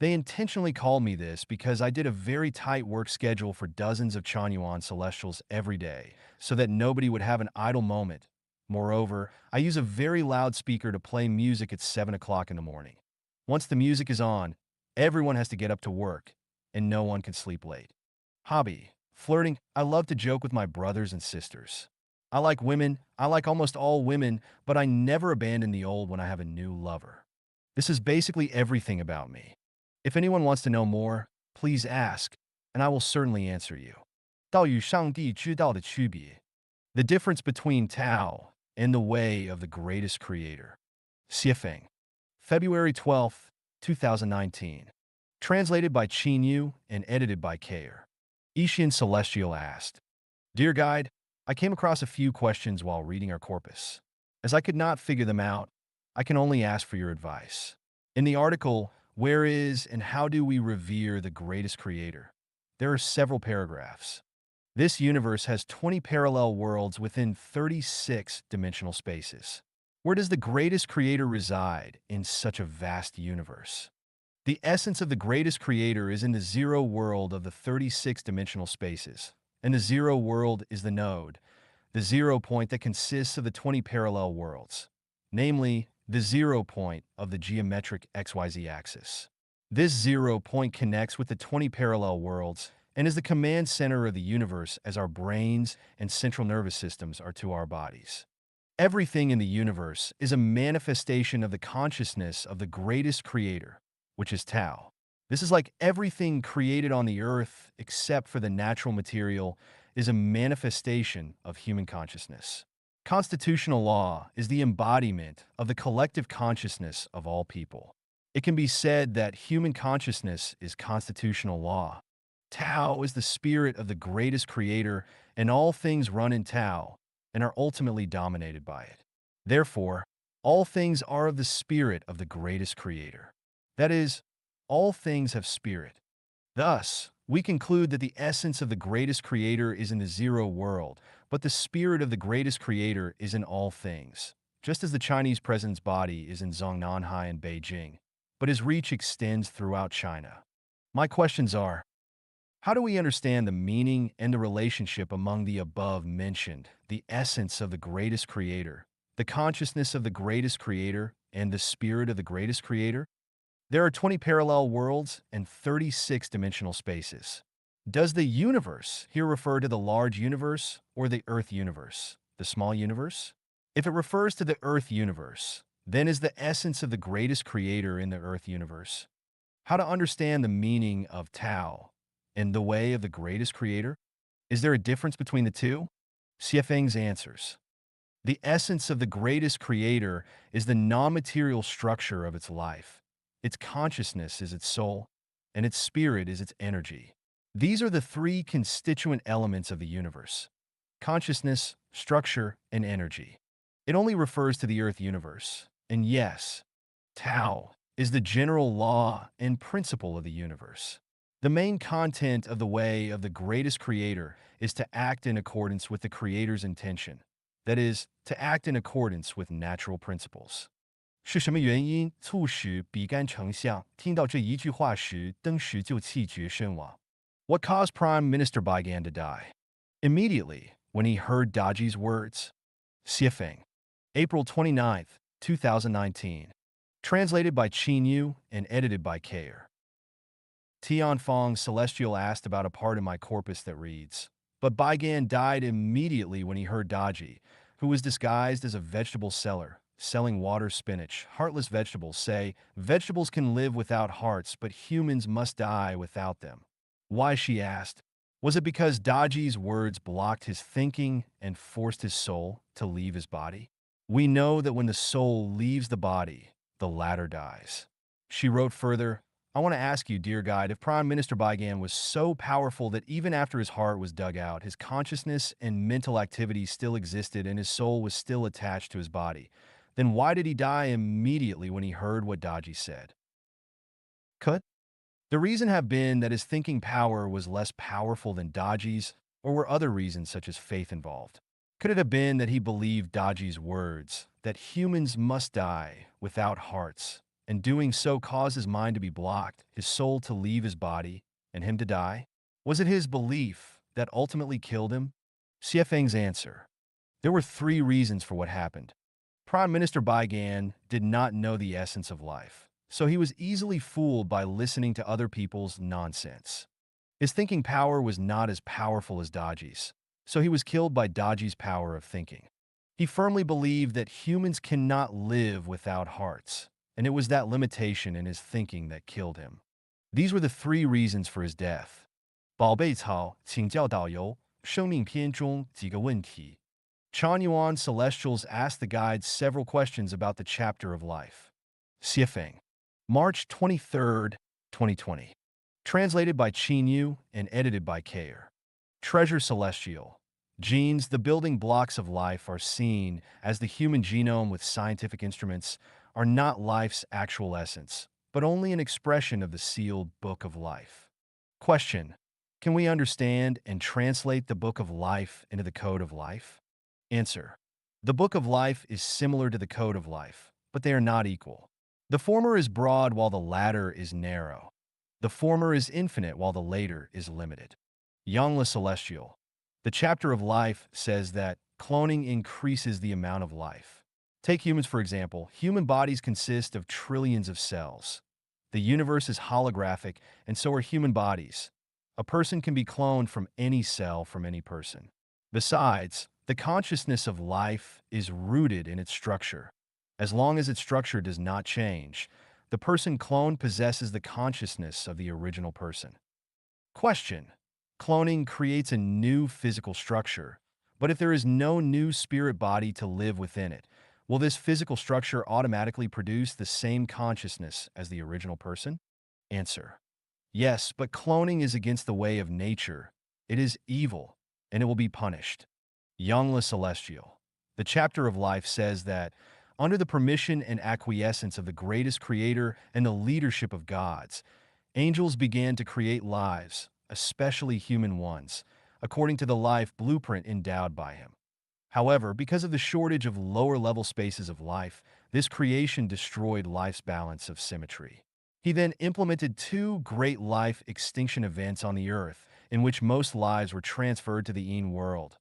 They intentionally called me this because I did a very tight work schedule for dozens of Chanyuan celestials every day, so that nobody would have an idle moment. Moreover, I use a very loud speaker to play music at 7 o'clock in the morning. Once the music is on, everyone has to get up to work, and no one can sleep late. Hobby: flirting. I love to joke with my brothers and sisters. I like women, I like almost all women, but I never abandon the old when I have a new lover. This is basically everything about me. If anyone wants to know more, please ask, and I will certainly answer you. 道与上帝之道的区别. The difference between Tao and the way of the greatest creator. Xiefeng. February 12th, 2019. Translated by Qin Yu and edited by Kair. Ishian Celestial asked, Dear Guide, I came across a few questions while reading our corpus. As I could not figure them out, I can only ask for your advice. In the article, Where is and How Do We Revere the Greatest Creator? There are several paragraphs. This universe has 20 parallel worlds within 36 dimensional spaces. Where does the greatest creator reside in such a vast universe? The essence of the greatest creator is in the zero world of the 36 dimensional spaces, and the zero world is the node, the 0 point that consists of the 20 parallel worlds, namely, the 0 point of the geometric XYZ axis. This 0 point connects with the 20 parallel worlds and is the command center of the universe as our brains and central nervous systems are to our bodies. Everything in the universe is a manifestation of the consciousness of the greatest creator, which is Tao. This is like everything created on the earth, except for the natural material, is a manifestation of human consciousness. Constitutional law is the embodiment of the collective consciousness of all people. It can be said that human consciousness is constitutional law. Tao is the spirit of the greatest creator, and all things run in Tao and are ultimately dominated by it. Therefore, all things are of the spirit of the greatest creator. That is, all things have spirit. Thus, we conclude that the essence of the greatest creator is in the zero world, but the spirit of the greatest creator is in all things, just as the Chinese president's body is in Zhongnanhai and Beijing, but his reach extends throughout China. My questions are, how do we understand the meaning and the relationship among the above mentioned, the essence of the greatest creator, the consciousness of the greatest creator, and the spirit of the greatest creator? There are 20 parallel worlds and 36 dimensional spaces. Does the universe here refer to the large universe or the Earth universe, the small universe? If it refers to the Earth universe, then is the essence of the greatest creator in the Earth universe? How to understand the meaning of Tao and the way of the greatest creator? Is there a difference between the two? Xiefeng's answers. The essence of the greatest creator is the non-material structure of its life. Its consciousness is its soul, and its spirit is its energy. These are the three constituent elements of the universe: consciousness, structure, and energy. It only refers to the Earth universe. And yes, Tao is the general law and principle of the universe. The main content of the way of the greatest creator is to act in accordance with the creator's intention. That is, to act in accordance with natural principles. 是什么原因促使比干丞相听到这一句话时，当时就气绝身亡? What caused Prime Minister Baigan to die? Immediately, when he heard Daji's words. Xiefeng. April 29th, 2019. Translated by Qin Yu and edited by Kair. Tianfeng Celestial asked about a part in my corpus that reads, But Baigan died immediately when he heard Daji, who was disguised as a vegetable seller, selling water spinach, heartless vegetables, say, vegetables can live without hearts, but humans must die without them. Why, she asked. Was it because Daji's words blocked his thinking and forced his soul to leave his body? We know that when the soul leaves the body, the latter dies. She wrote further, I want to ask you, dear guide, if Prime Minister Baigan was so powerful that even after his heart was dug out, his consciousness and mental activity still existed and his soul was still attached to his body, then why did he die immediately when he heard what Daji said? Could the reason have been that his thinking power was less powerful than Daji's, or were other reasons such as faith involved? Could it have been that he believed Daji's words, that humans must die without hearts, and doing so caused his mind to be blocked, his soul to leave his body, and him to die? Was it his belief that ultimately killed him? Xiefeng's answer. There were three reasons for what happened. Prime Minister Bai Gan did not know the essence of life, so he was easily fooled by listening to other people's nonsense. His thinking power was not as powerful as Daji's, so he was killed by Daji's power of thinking. He firmly believed that humans cannot live without hearts, and it was that limitation in his thinking that killed him. These were the three reasons for his death. 宝贝草，请教导游，生命篇中几个问题. Chanyuan Celestials asked the guides several questions about the chapter of life. Xiefeng. March 23rd, 2020. Translated by Qin Yu and edited by Kayer. Treasure Celestial. Genes, the building blocks of life, are seen as the human genome with scientific instruments, are not life's actual essence, but only an expression of the sealed book of life. Question. Can we understand and translate the book of life into the code of life? Answer. The book of life is similar to the code of life, but they are not equal. The former is broad while the latter is narrow. The former is infinite while the later is limited. Yangla Celestial. The chapter of life says that cloning increases the amount of life. Take humans for example. Human bodies consist of trillions of cells. The universe is holographic, and so are human bodies. A person can be cloned from any cell from any person. Besides, the consciousness of life is rooted in its structure. As long as its structure does not change, the person cloned possesses the consciousness of the original person. Question. Cloning creates a new physical structure, but if there is no new spirit body to live within it, will this physical structure automatically produce the same consciousness as the original person? Answer. Yes, but cloning is against the way of nature. It is evil, and it will be punished. Yangla Celestial. The chapter of life says that, under the permission and acquiescence of the greatest creator and the leadership of gods, angels began to create lives, especially human ones, according to the life blueprint endowed by him. However, because of the shortage of lower-level spaces of life, this creation destroyed life's balance of symmetry. He then implemented two great life extinction events on the Earth, in which most lives were transferred to the Yin world,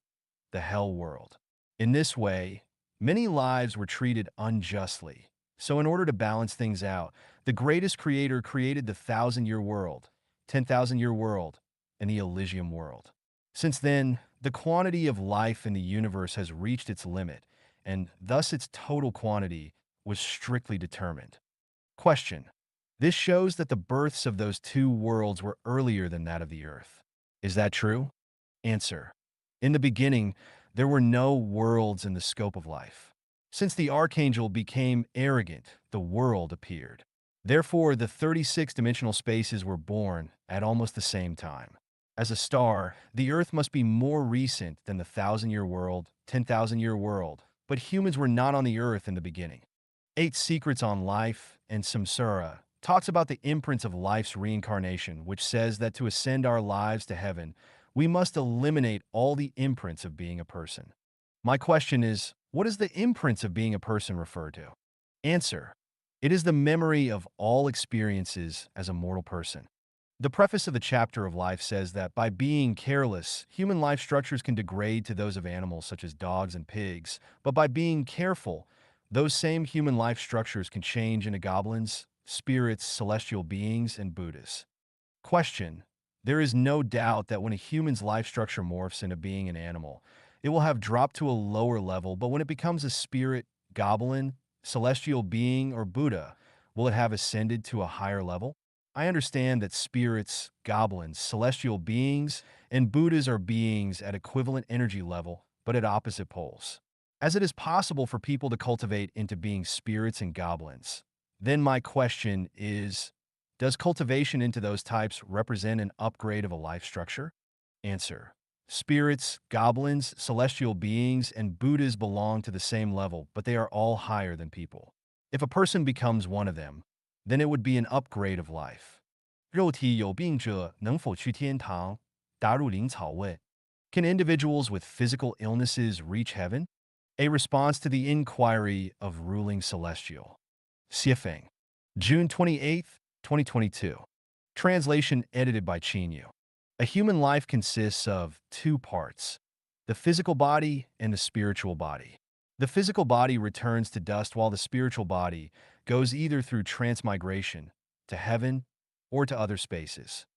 the Hell world. In this way, many lives were treated unjustly. So in order to balance things out, the greatest creator created the 1,000-year world, 10,000-year world, and the Elysium world. Since then, the quantity of life in the universe has reached its limit, and thus its total quantity was strictly determined. Question. This shows that the births of those two worlds were earlier than that of the Earth. Is that true? Answer. In the beginning, there were no worlds in the scope of life. Since the archangel became arrogant, the world appeared. Therefore, the 36-dimensional spaces were born at almost the same time. As a star, the Earth must be more recent than the 1,000-year world, 10,000-year world, but humans were not on the Earth in the beginning. 8 Secrets on Life and Samsara talks about the imprints of life's reincarnation, which says that to ascend our lives to heaven, we must eliminate all the imprints of being a person. My question is, what does the imprints of being a person refer to? Answer. It is the memory of all experiences as a mortal person. The preface of the chapter of life says that by being careless, human life structures can degrade to those of animals such as dogs and pigs, but by being careful, those same human life structures can change into goblins, spirits, celestial beings, and Buddhas. Question. There is no doubt that when a human's life structure morphs into being an animal, it will have dropped to a lower level, but when it becomes a spirit, goblin, celestial being, or Buddha, will it have ascended to a higher level? I understand that spirits, goblins, celestial beings, and Buddhas are beings at equivalent energy level, but at opposite poles. As it is possible for people to cultivate into being spirits and goblins, then my question is, does cultivation into those types represent an upgrade of a life structure? Answer. Spirits, goblins, celestial beings, and Buddhas belong to the same level, but they are all higher than people. If a person becomes one of them, then it would be an upgrade of life. 肉体有病者能否去天堂？打入灵草位. Can individuals with physical illnesses reach heaven? A response to the inquiry of ruling celestial. Xiefeng. June 28th, 2022. Translation edited by Chinyu. A human life consists of two parts, the physical body and the spiritual body. The physical body returns to dust while the spiritual body goes either through transmigration to heaven or to other spaces.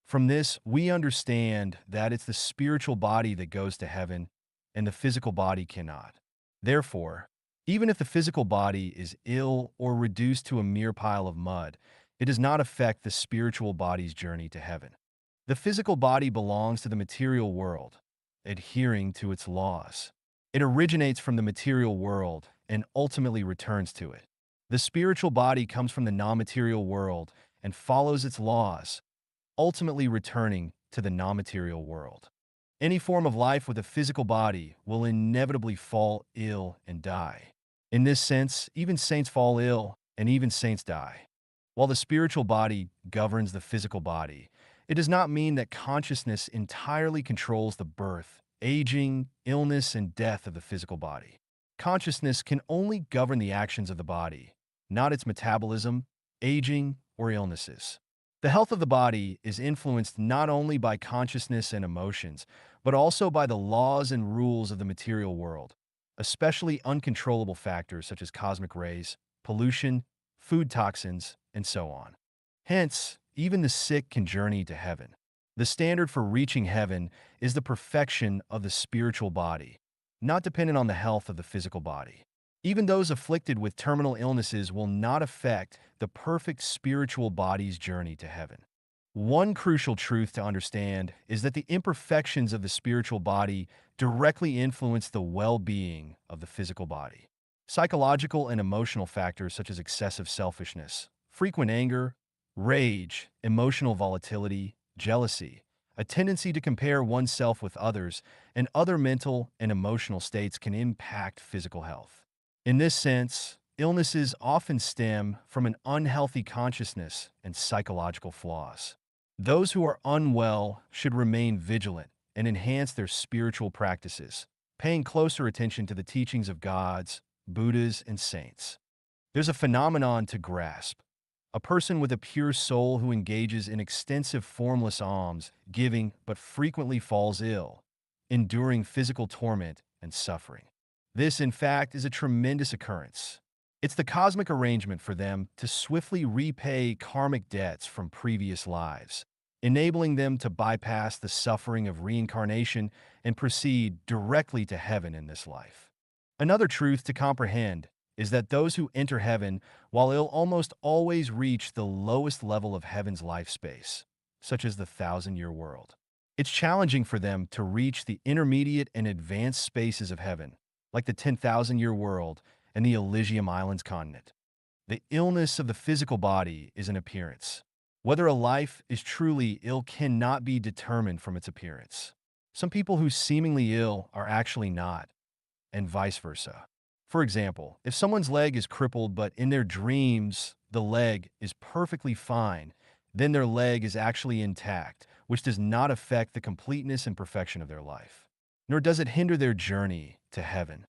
From this, we understand that it's the spiritual body that goes to heaven and the physical body cannot. Therefore, even if the physical body is ill or reduced to a mere pile of mud, it does not affect the spiritual body's journey to heaven. The physical body belongs to the material world, adhering to its laws. It originates from the material world and ultimately returns to it. The spiritual body comes from the non-material world and follows its laws, ultimately returning to the non-material world. Any form of life with a physical body will inevitably fall ill and die. In this sense, even saints fall ill and even saints die. While the spiritual body governs the physical body, it does not mean that consciousness entirely controls the birth, aging, illness, and death of the physical body. Consciousness can only govern the actions of the body, not its metabolism, aging, or illnesses. The health of the body is influenced not only by consciousness and emotions, but also by the laws and rules of the material world, especially uncontrollable factors such as cosmic rays, pollution, food toxins, and so on. Hence, even the sick can journey to heaven. The standard for reaching heaven is the perfection of the spiritual body, not dependent on the health of the physical body. Even those afflicted with terminal illnesses will not affect the perfect spiritual body's journey to heaven. One crucial truth to understand is that the imperfections of the spiritual body directly influence the well-being of the physical body. Psychological and emotional factors such as excessive selfishness, frequent anger, rage, emotional volatility, jealousy, a tendency to compare oneself with others, and other mental and emotional states can impact physical health. In this sense, illnesses often stem from an unhealthy consciousness and psychological flaws. Those who are unwell should remain vigilant and enhance their spiritual practices, paying closer attention to the teachings of gods, Buddhas, and saints. There's a phenomenon to grasp. A person with a pure soul who engages in extensive formless alms, giving, but frequently falls ill, enduring physical torment and suffering. This, in fact, is a tremendous occurrence. It's the cosmic arrangement for them to swiftly repay karmic debts from previous lives, enabling them to bypass the suffering of reincarnation and proceed directly to heaven in this life. Another truth to comprehend is that those who enter heaven while ill almost always reach the lowest level of heaven's life space, such as the 1,000-year world. It's challenging for them to reach the intermediate and advanced spaces of heaven, like the 10,000-year world and the Elysium Islands continent. The illness of the physical body is an appearance. Whether a life is truly ill cannot be determined from its appearance. Some people who seemingly ill are actually not, and vice versa. For example, if someone's leg is crippled but in their dreams the leg is perfectly fine, then their leg is actually intact, which does not affect the completeness and perfection of their life, nor does it hinder their journey to heaven.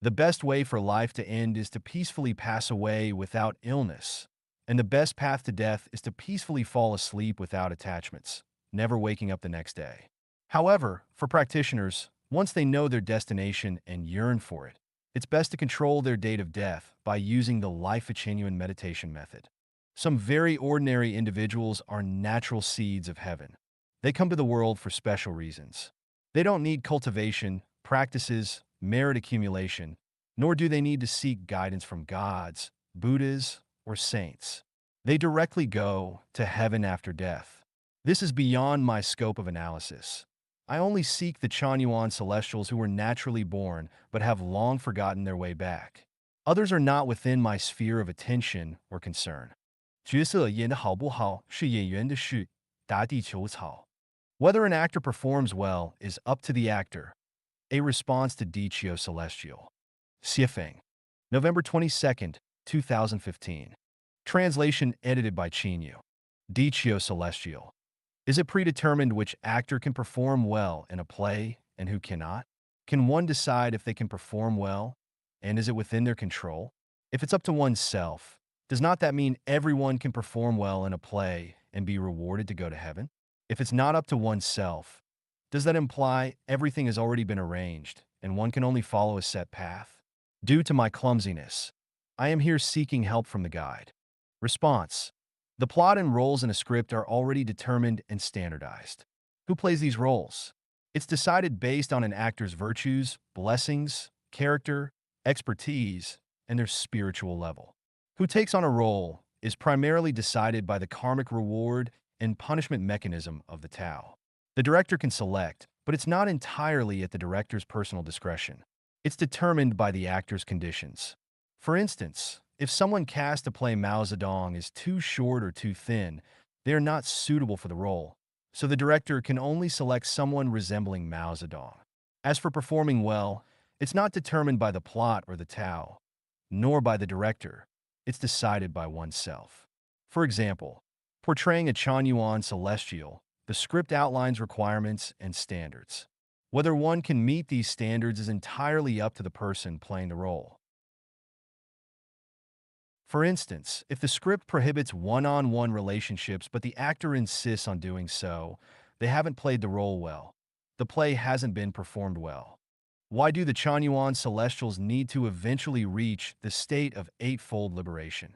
The best way for life to end is to peacefully pass away without illness, and the best path to death is to peacefully fall asleep without attachments, never waking up the next day. However, for practitioners, once they know their destination and yearn for it, it's best to control their date of death by using the Life Genuine meditation method. Some very ordinary individuals are natural seeds of heaven. They come to the world for special reasons. They don't need cultivation, practices, merit accumulation, nor do they need to seek guidance from gods, Buddhas, or saints. They directly go to heaven after death. This is beyond my scope of analysis. I only seek the Chanyuan celestials who were naturally born but have long forgotten their way back. Others are not within my sphere of attention or concern. 角色演得好不好是演员的事，答地球草. Whether an actor performs well is up to the actor. A response to Dichio Celestial. Xiefeng. November 22nd, 2015. Translation edited by Chinyu. Dichio Celestial. Is it predetermined which actor can perform well in a play and who cannot? Can one decide if they can perform well, and is it within their control? If it's up to oneself, Does not that mean everyone can perform well in a play and be rewarded to go to heaven? If it's not up to oneself, does that imply everything has already been arranged and one can only follow a set path? Due to my clumsiness, I am here seeking help from the guide. Response: the plot and roles in a script are already determined and standardized. Who plays these roles? It's decided based on an actor's virtues, blessings, character, expertise, and their spiritual level. Who takes on a role is primarily decided by the karmic reward and punishment mechanism of the Tao. The director can select, but it's not entirely at the director's personal discretion. It's determined by the actor's conditions. For instance, if someone cast to play Mao Zedong is too short or too thin, they are not suitable for the role, so the director can only select someone resembling Mao Zedong. As for performing well, it's not determined by the plot or the Tao, nor by the director. It's decided by oneself. For example, portraying a Chanyuan celestial, the script outlines requirements and standards. Whether one can meet these standards is entirely up to the person playing the role. For instance, if the script prohibits one-on-one relationships but the actor insists on doing so, they haven't played the role well. The play hasn't been performed well. Why do the Chanyuan Celestials need to eventually reach the state of eightfold liberation?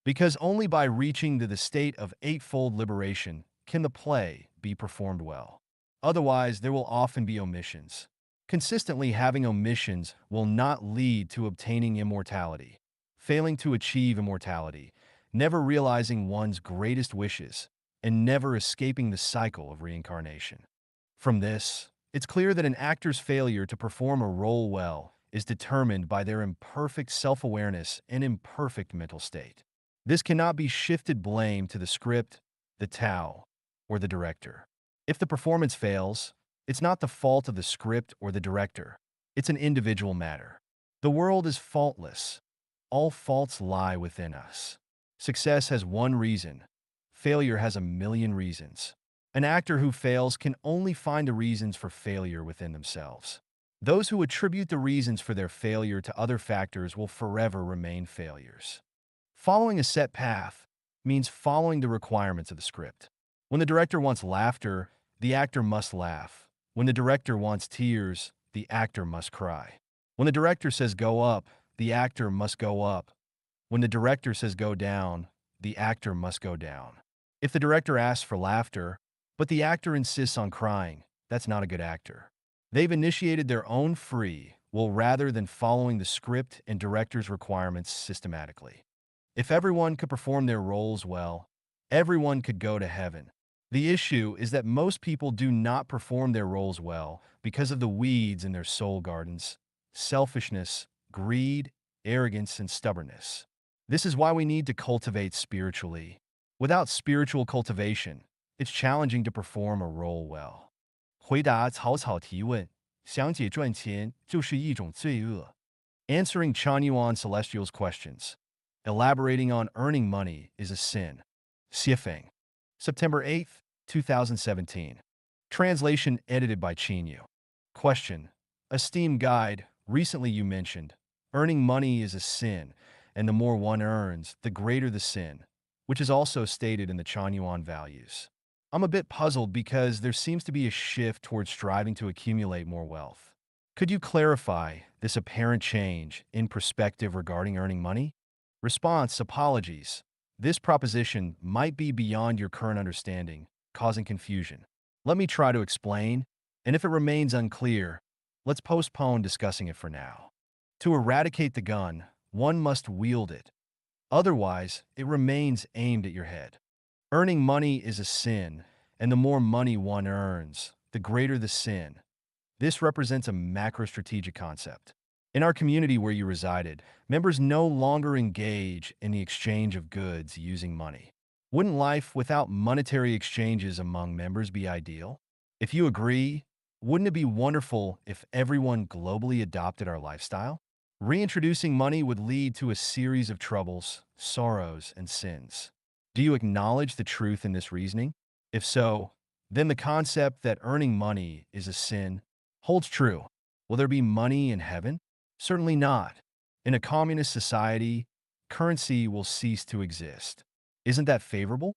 Because only by reaching to the state of eightfold liberation can the play be performed well. Otherwise, there will often be omissions. Consistently having omissions will not lead to obtaining immortality. Failing to achieve immortality, never realizing one's greatest wishes, and never escaping the cycle of reincarnation. From this, it's clear that an actor's failure to perform a role well is determined by their imperfect self-awareness and imperfect mental state. This cannot be shifted blame to the script, the Tao, or the director. If the performance fails, it's not the fault of the script or the director. It's an individual matter. The world is faultless. All faults lie within us. Success has one reason. Failure has a million reasons. An actor who fails can only find the reasons for failure within themselves. Those who attribute the reasons for their failure to other factors will forever remain failures. Following a set path means following the requirements of the script. When the director wants laughter, the actor must laugh. When the director wants tears, the actor must cry. When the director says go up, the actor must go up. When the director says go down, the actor must go down. If the director asks for laughter, but the actor insists on crying, that's not a good actor. They've initiated their own free will rather than following the script and director's requirements systematically. If everyone could perform their roles well, everyone could go to heaven. The issue is that most people do not perform their roles well because of the weeds in their soul gardens, selfishness, greed, arrogance, and stubbornness. This is why we need to cultivate spiritually. Without spiritual cultivation, it's challenging to perform a role well. 回答草草提问，想解赚钱就是一种罪恶。Answering Chanyuan Celestial's questions. Elaborating on earning money is a sin. Xiefeng. September 8th, 2017. Translation edited by Chinyu. Question. Esteemed guide, recently you mentioned, earning money is a sin, and the more one earns, the greater the sin, which is also stated in the Chanyuan values. I'm a bit puzzled because there seems to be a shift towards striving to accumulate more wealth. Could you clarify this apparent change in perspective regarding earning money? Response: apologies. This proposition might be beyond your current understanding, causing confusion. Let me try to explain, and if it remains unclear, let's postpone discussing it for now. To eradicate the gun, one must wield it. Otherwise, it remains aimed at your head. Earning money is a sin, and the more money one earns, the greater the sin. This represents a macro-strategic concept. In our community where you resided, members no longer engage in the exchange of goods using money. Wouldn't life without monetary exchanges among members be ideal? If you agree, wouldn't it be wonderful if everyone globally adopted our lifestyle? Reintroducing money would lead to a series of troubles, sorrows, and sins. Do you acknowledge the truth in this reasoning? If so, then the concept that earning money is a sin holds true. Will there be money in heaven? Certainly not. In a communist society, currency will cease to exist. Isn't that favorable?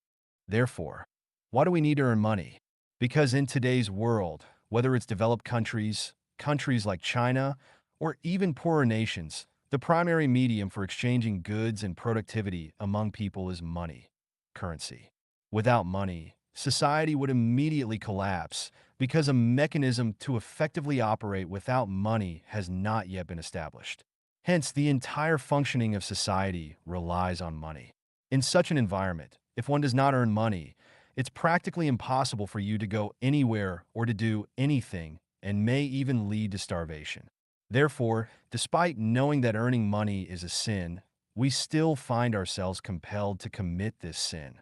Therefore, why do we need to earn money? Because in today's world, whether it's developed countries, countries like China, or even poorer nations, the primary medium for exchanging goods and productivity among people is money, currency. Without money, society would immediately collapse because a mechanism to effectively operate without money has not yet been established. Hence, the entire functioning of society relies on money. In such an environment, if one does not earn money, it's practically impossible for you to go anywhere or to do anything and may even lead to starvation. Therefore, despite knowing that earning money is a sin, we still find ourselves compelled to commit this sin.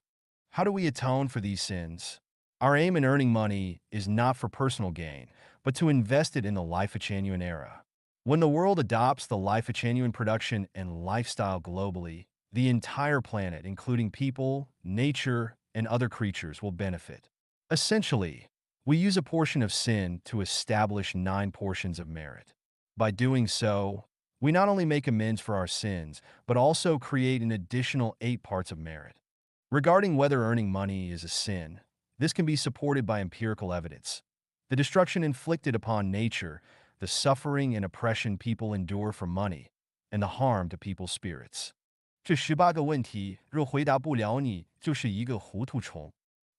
How do we atone for these sins? Our aim in earning money is not for personal gain, but to invest it in the Life of Genuine era. When the world adopts the Life of Genuine production and lifestyle globally, the entire planet, including people, nature, and other creatures, will benefit. Essentially, we use a portion of sin to establish 9 portions of merit. By doing so, we not only make amends for our sins, but also create an additional 8 parts of merit. Regarding whether earning money is a sin, this can be supported by empirical evidence. The destruction inflicted upon nature, the suffering and oppression people endure for money, and the harm to people's spirits. 这18个问题，若回答不了你，就是一个糊涂虫.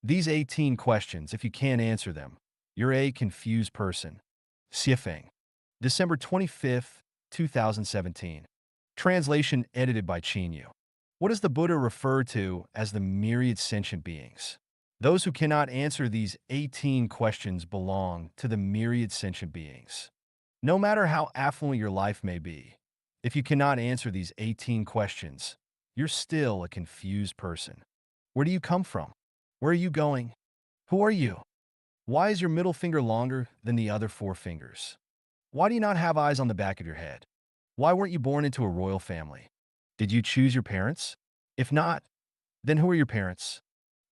These 18 questions, if you can't answer them, you're a confused person. Xiefeng. December 25th, 2017. Translation edited by Qinyu. What does the Buddha refer to as the myriad sentient beings? Those who cannot answer these 18 questions belong to the myriad sentient beings. No matter how affluent your life may be, if you cannot answer these 18 questions, you're still a confused person. Where do you come from? Where are you going? Who are you? Why is your middle finger longer than the other 4 fingers? Why do you not have eyes on the back of your head? Why weren't you born into a royal family? Did you choose your parents? If not, then who are your parents?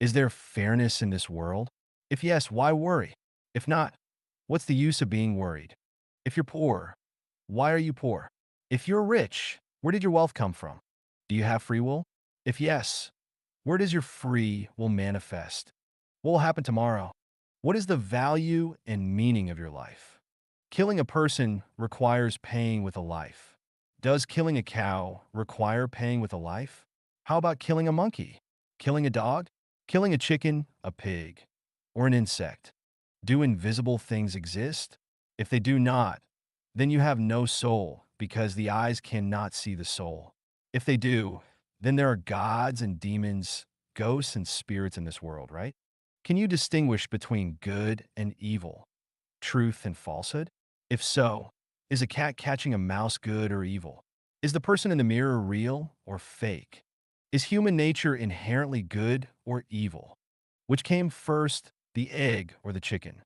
Is there fairness in this world? If yes, why worry? If not, what's the use of being worried? If you're poor, why are you poor? If you're rich, where did your wealth come from? Do you have free will? If yes, where does your free will manifest? What will happen tomorrow? What is the value and meaning of your life? Killing a person requires paying with a life. Does killing a cow require paying with a life? How about killing a monkey? Killing a dog? Killing a chicken, a pig, or an insect? Do invisible things exist? If they do not, then you have no soul, because the eyes cannot see the soul. If they do, then there are gods and demons, ghosts and spirits in this world, right? Can you distinguish between good and evil, truth and falsehood? If so, is a cat catching a mouse good or evil? Is the person in the mirror real or fake? Is human nature inherently good or evil? Which came first, the egg or the chicken?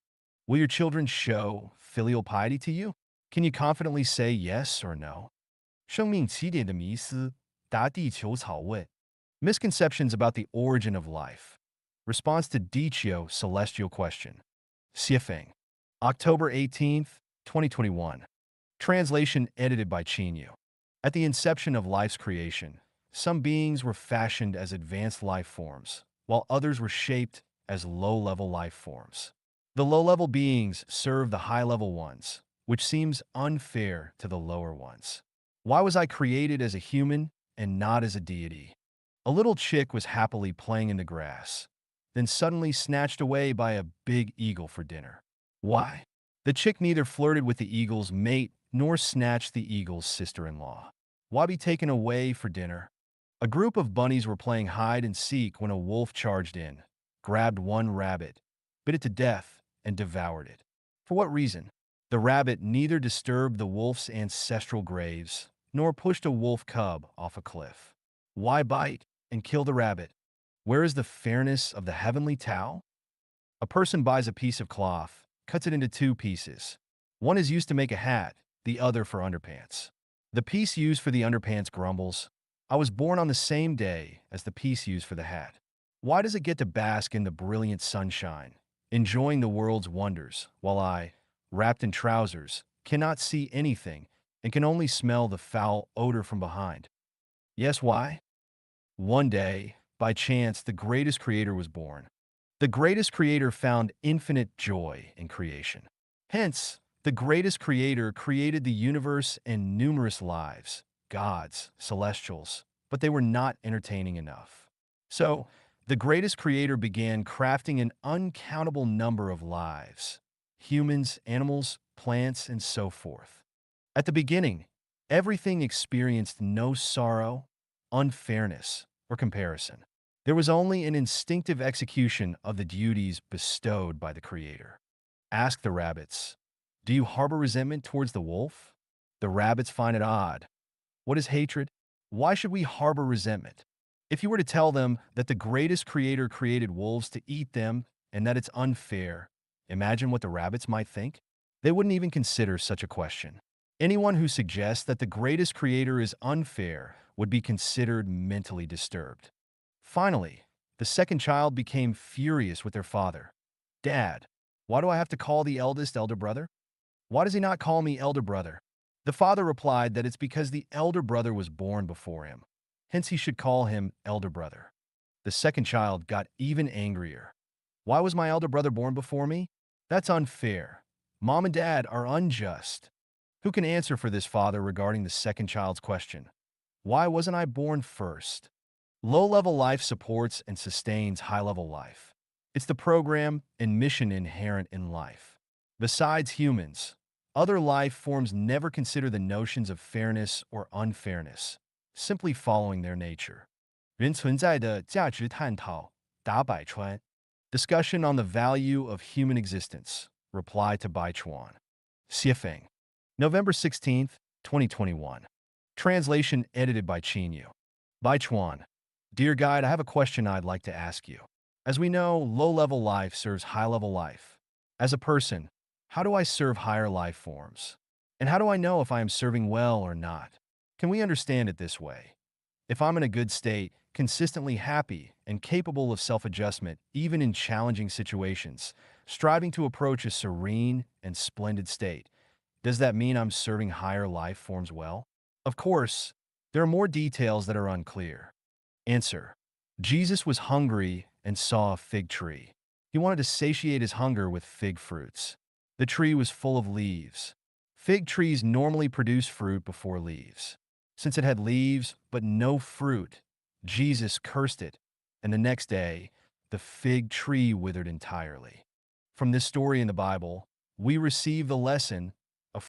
Will your children show filial piety to you? Can you confidently say yes or no? 生命起点的迷思，答地球草问. Misconceptions about the origin of life. Response to Dichio celestial question. Xiefeng. October 18th, 2021. Translation edited by Qinyu. At the inception of life's creation, some beings were fashioned as advanced life forms, while others were shaped as low-level life forms. The low-level beings serve the high-level ones, which seems unfair to the lower ones. Why was I created as a human and not as a deity? A little chick was happily playing in the grass, then suddenly snatched away by a big eagle for dinner. Why? The chick neither flirted with the eagle's mate nor snatched the eagle's sister-in-law. Why be taken away for dinner? A group of bunnies were playing hide and seek when a wolf charged in, grabbed one rabbit, bit it to death, and devoured it. For what reason? The rabbit neither disturbed the wolf's ancestral graves nor pushed a wolf cub off a cliff. Why bite and kill the rabbit? Where is the fairness of the heavenly Tao? A person buys a piece of cloth, cuts it into 2 pieces. One is used to make a hat, the other for underpants. The piece used for the underpants grumbles, I was born on the same day as the piece used for the hat. Why does it get to bask in the brilliant sunshine, enjoying the world's wonders, while I, wrapped in trousers, cannot see anything and can only smell the foul odor from behind? Yes, why? One day, by chance, the greatest creator was born. The greatest creator found infinite joy in creation. Hence, the greatest creator created the universe and numerous lives, gods, celestials, but they were not entertaining enough. So, the greatest creator began crafting an uncountable number of lives, humans, animals, plants, and so forth. At the beginning, everything experienced no sorrow, unfairness, or comparison. There was only an instinctive execution of the duties bestowed by the Creator. Ask the rabbits, do you harbor resentment towards the wolf? The rabbits find it odd. What is hatred? Why should we harbor resentment? If you were to tell them that the greatest creator created wolves to eat them and that it's unfair, imagine what the rabbits might think. They wouldn't even consider such a question. Anyone who suggests that the greatest creator is unfair would be considered mentally disturbed. Finally, the second child became furious with their father. Dad, why do I have to call the eldest elder brother? Why does he not call me elder brother? The father replied that it's because the elder brother was born before him. Hence, he should call him elder brother. The second child got even angrier. Why was my elder brother born before me? That's unfair. Mom and dad are unjust. Who can answer for this father regarding the second child's question? Why wasn't I born first? Low-level life supports and sustains high-level life. It's the program and mission inherent in life. Besides humans, other life forms never consider the notions of fairness or unfairness, simply following their nature. 人存在的价值探讨，答百川. Discussion on the value of human existence. Reply to Bai Chuan. Xiefeng. November 16th, 2021. Translation edited by Qin Yu. Bai Chuan. Dear guide, I have a question I'd like to ask you. As we know, low-level life serves high-level life. As a person, how do I serve higher life forms? And how do I know if I am serving well or not? Can we understand it this way? If I'm in a good state, consistently happy, and capable of self-adjustment, even in challenging situations, striving to approach a serene and splendid state, does that mean I'm serving higher life forms well? Of course, there are more details that are unclear. Answer. Jesus was hungry and saw a fig tree. He wanted to satiate his hunger with fig fruits. The tree was full of leaves. Fig trees normally produce fruit before leaves. Since it had leaves but no fruit, Jesus cursed it, and the next day, the fig tree withered entirely. From this story in the Bible, we receive the lesson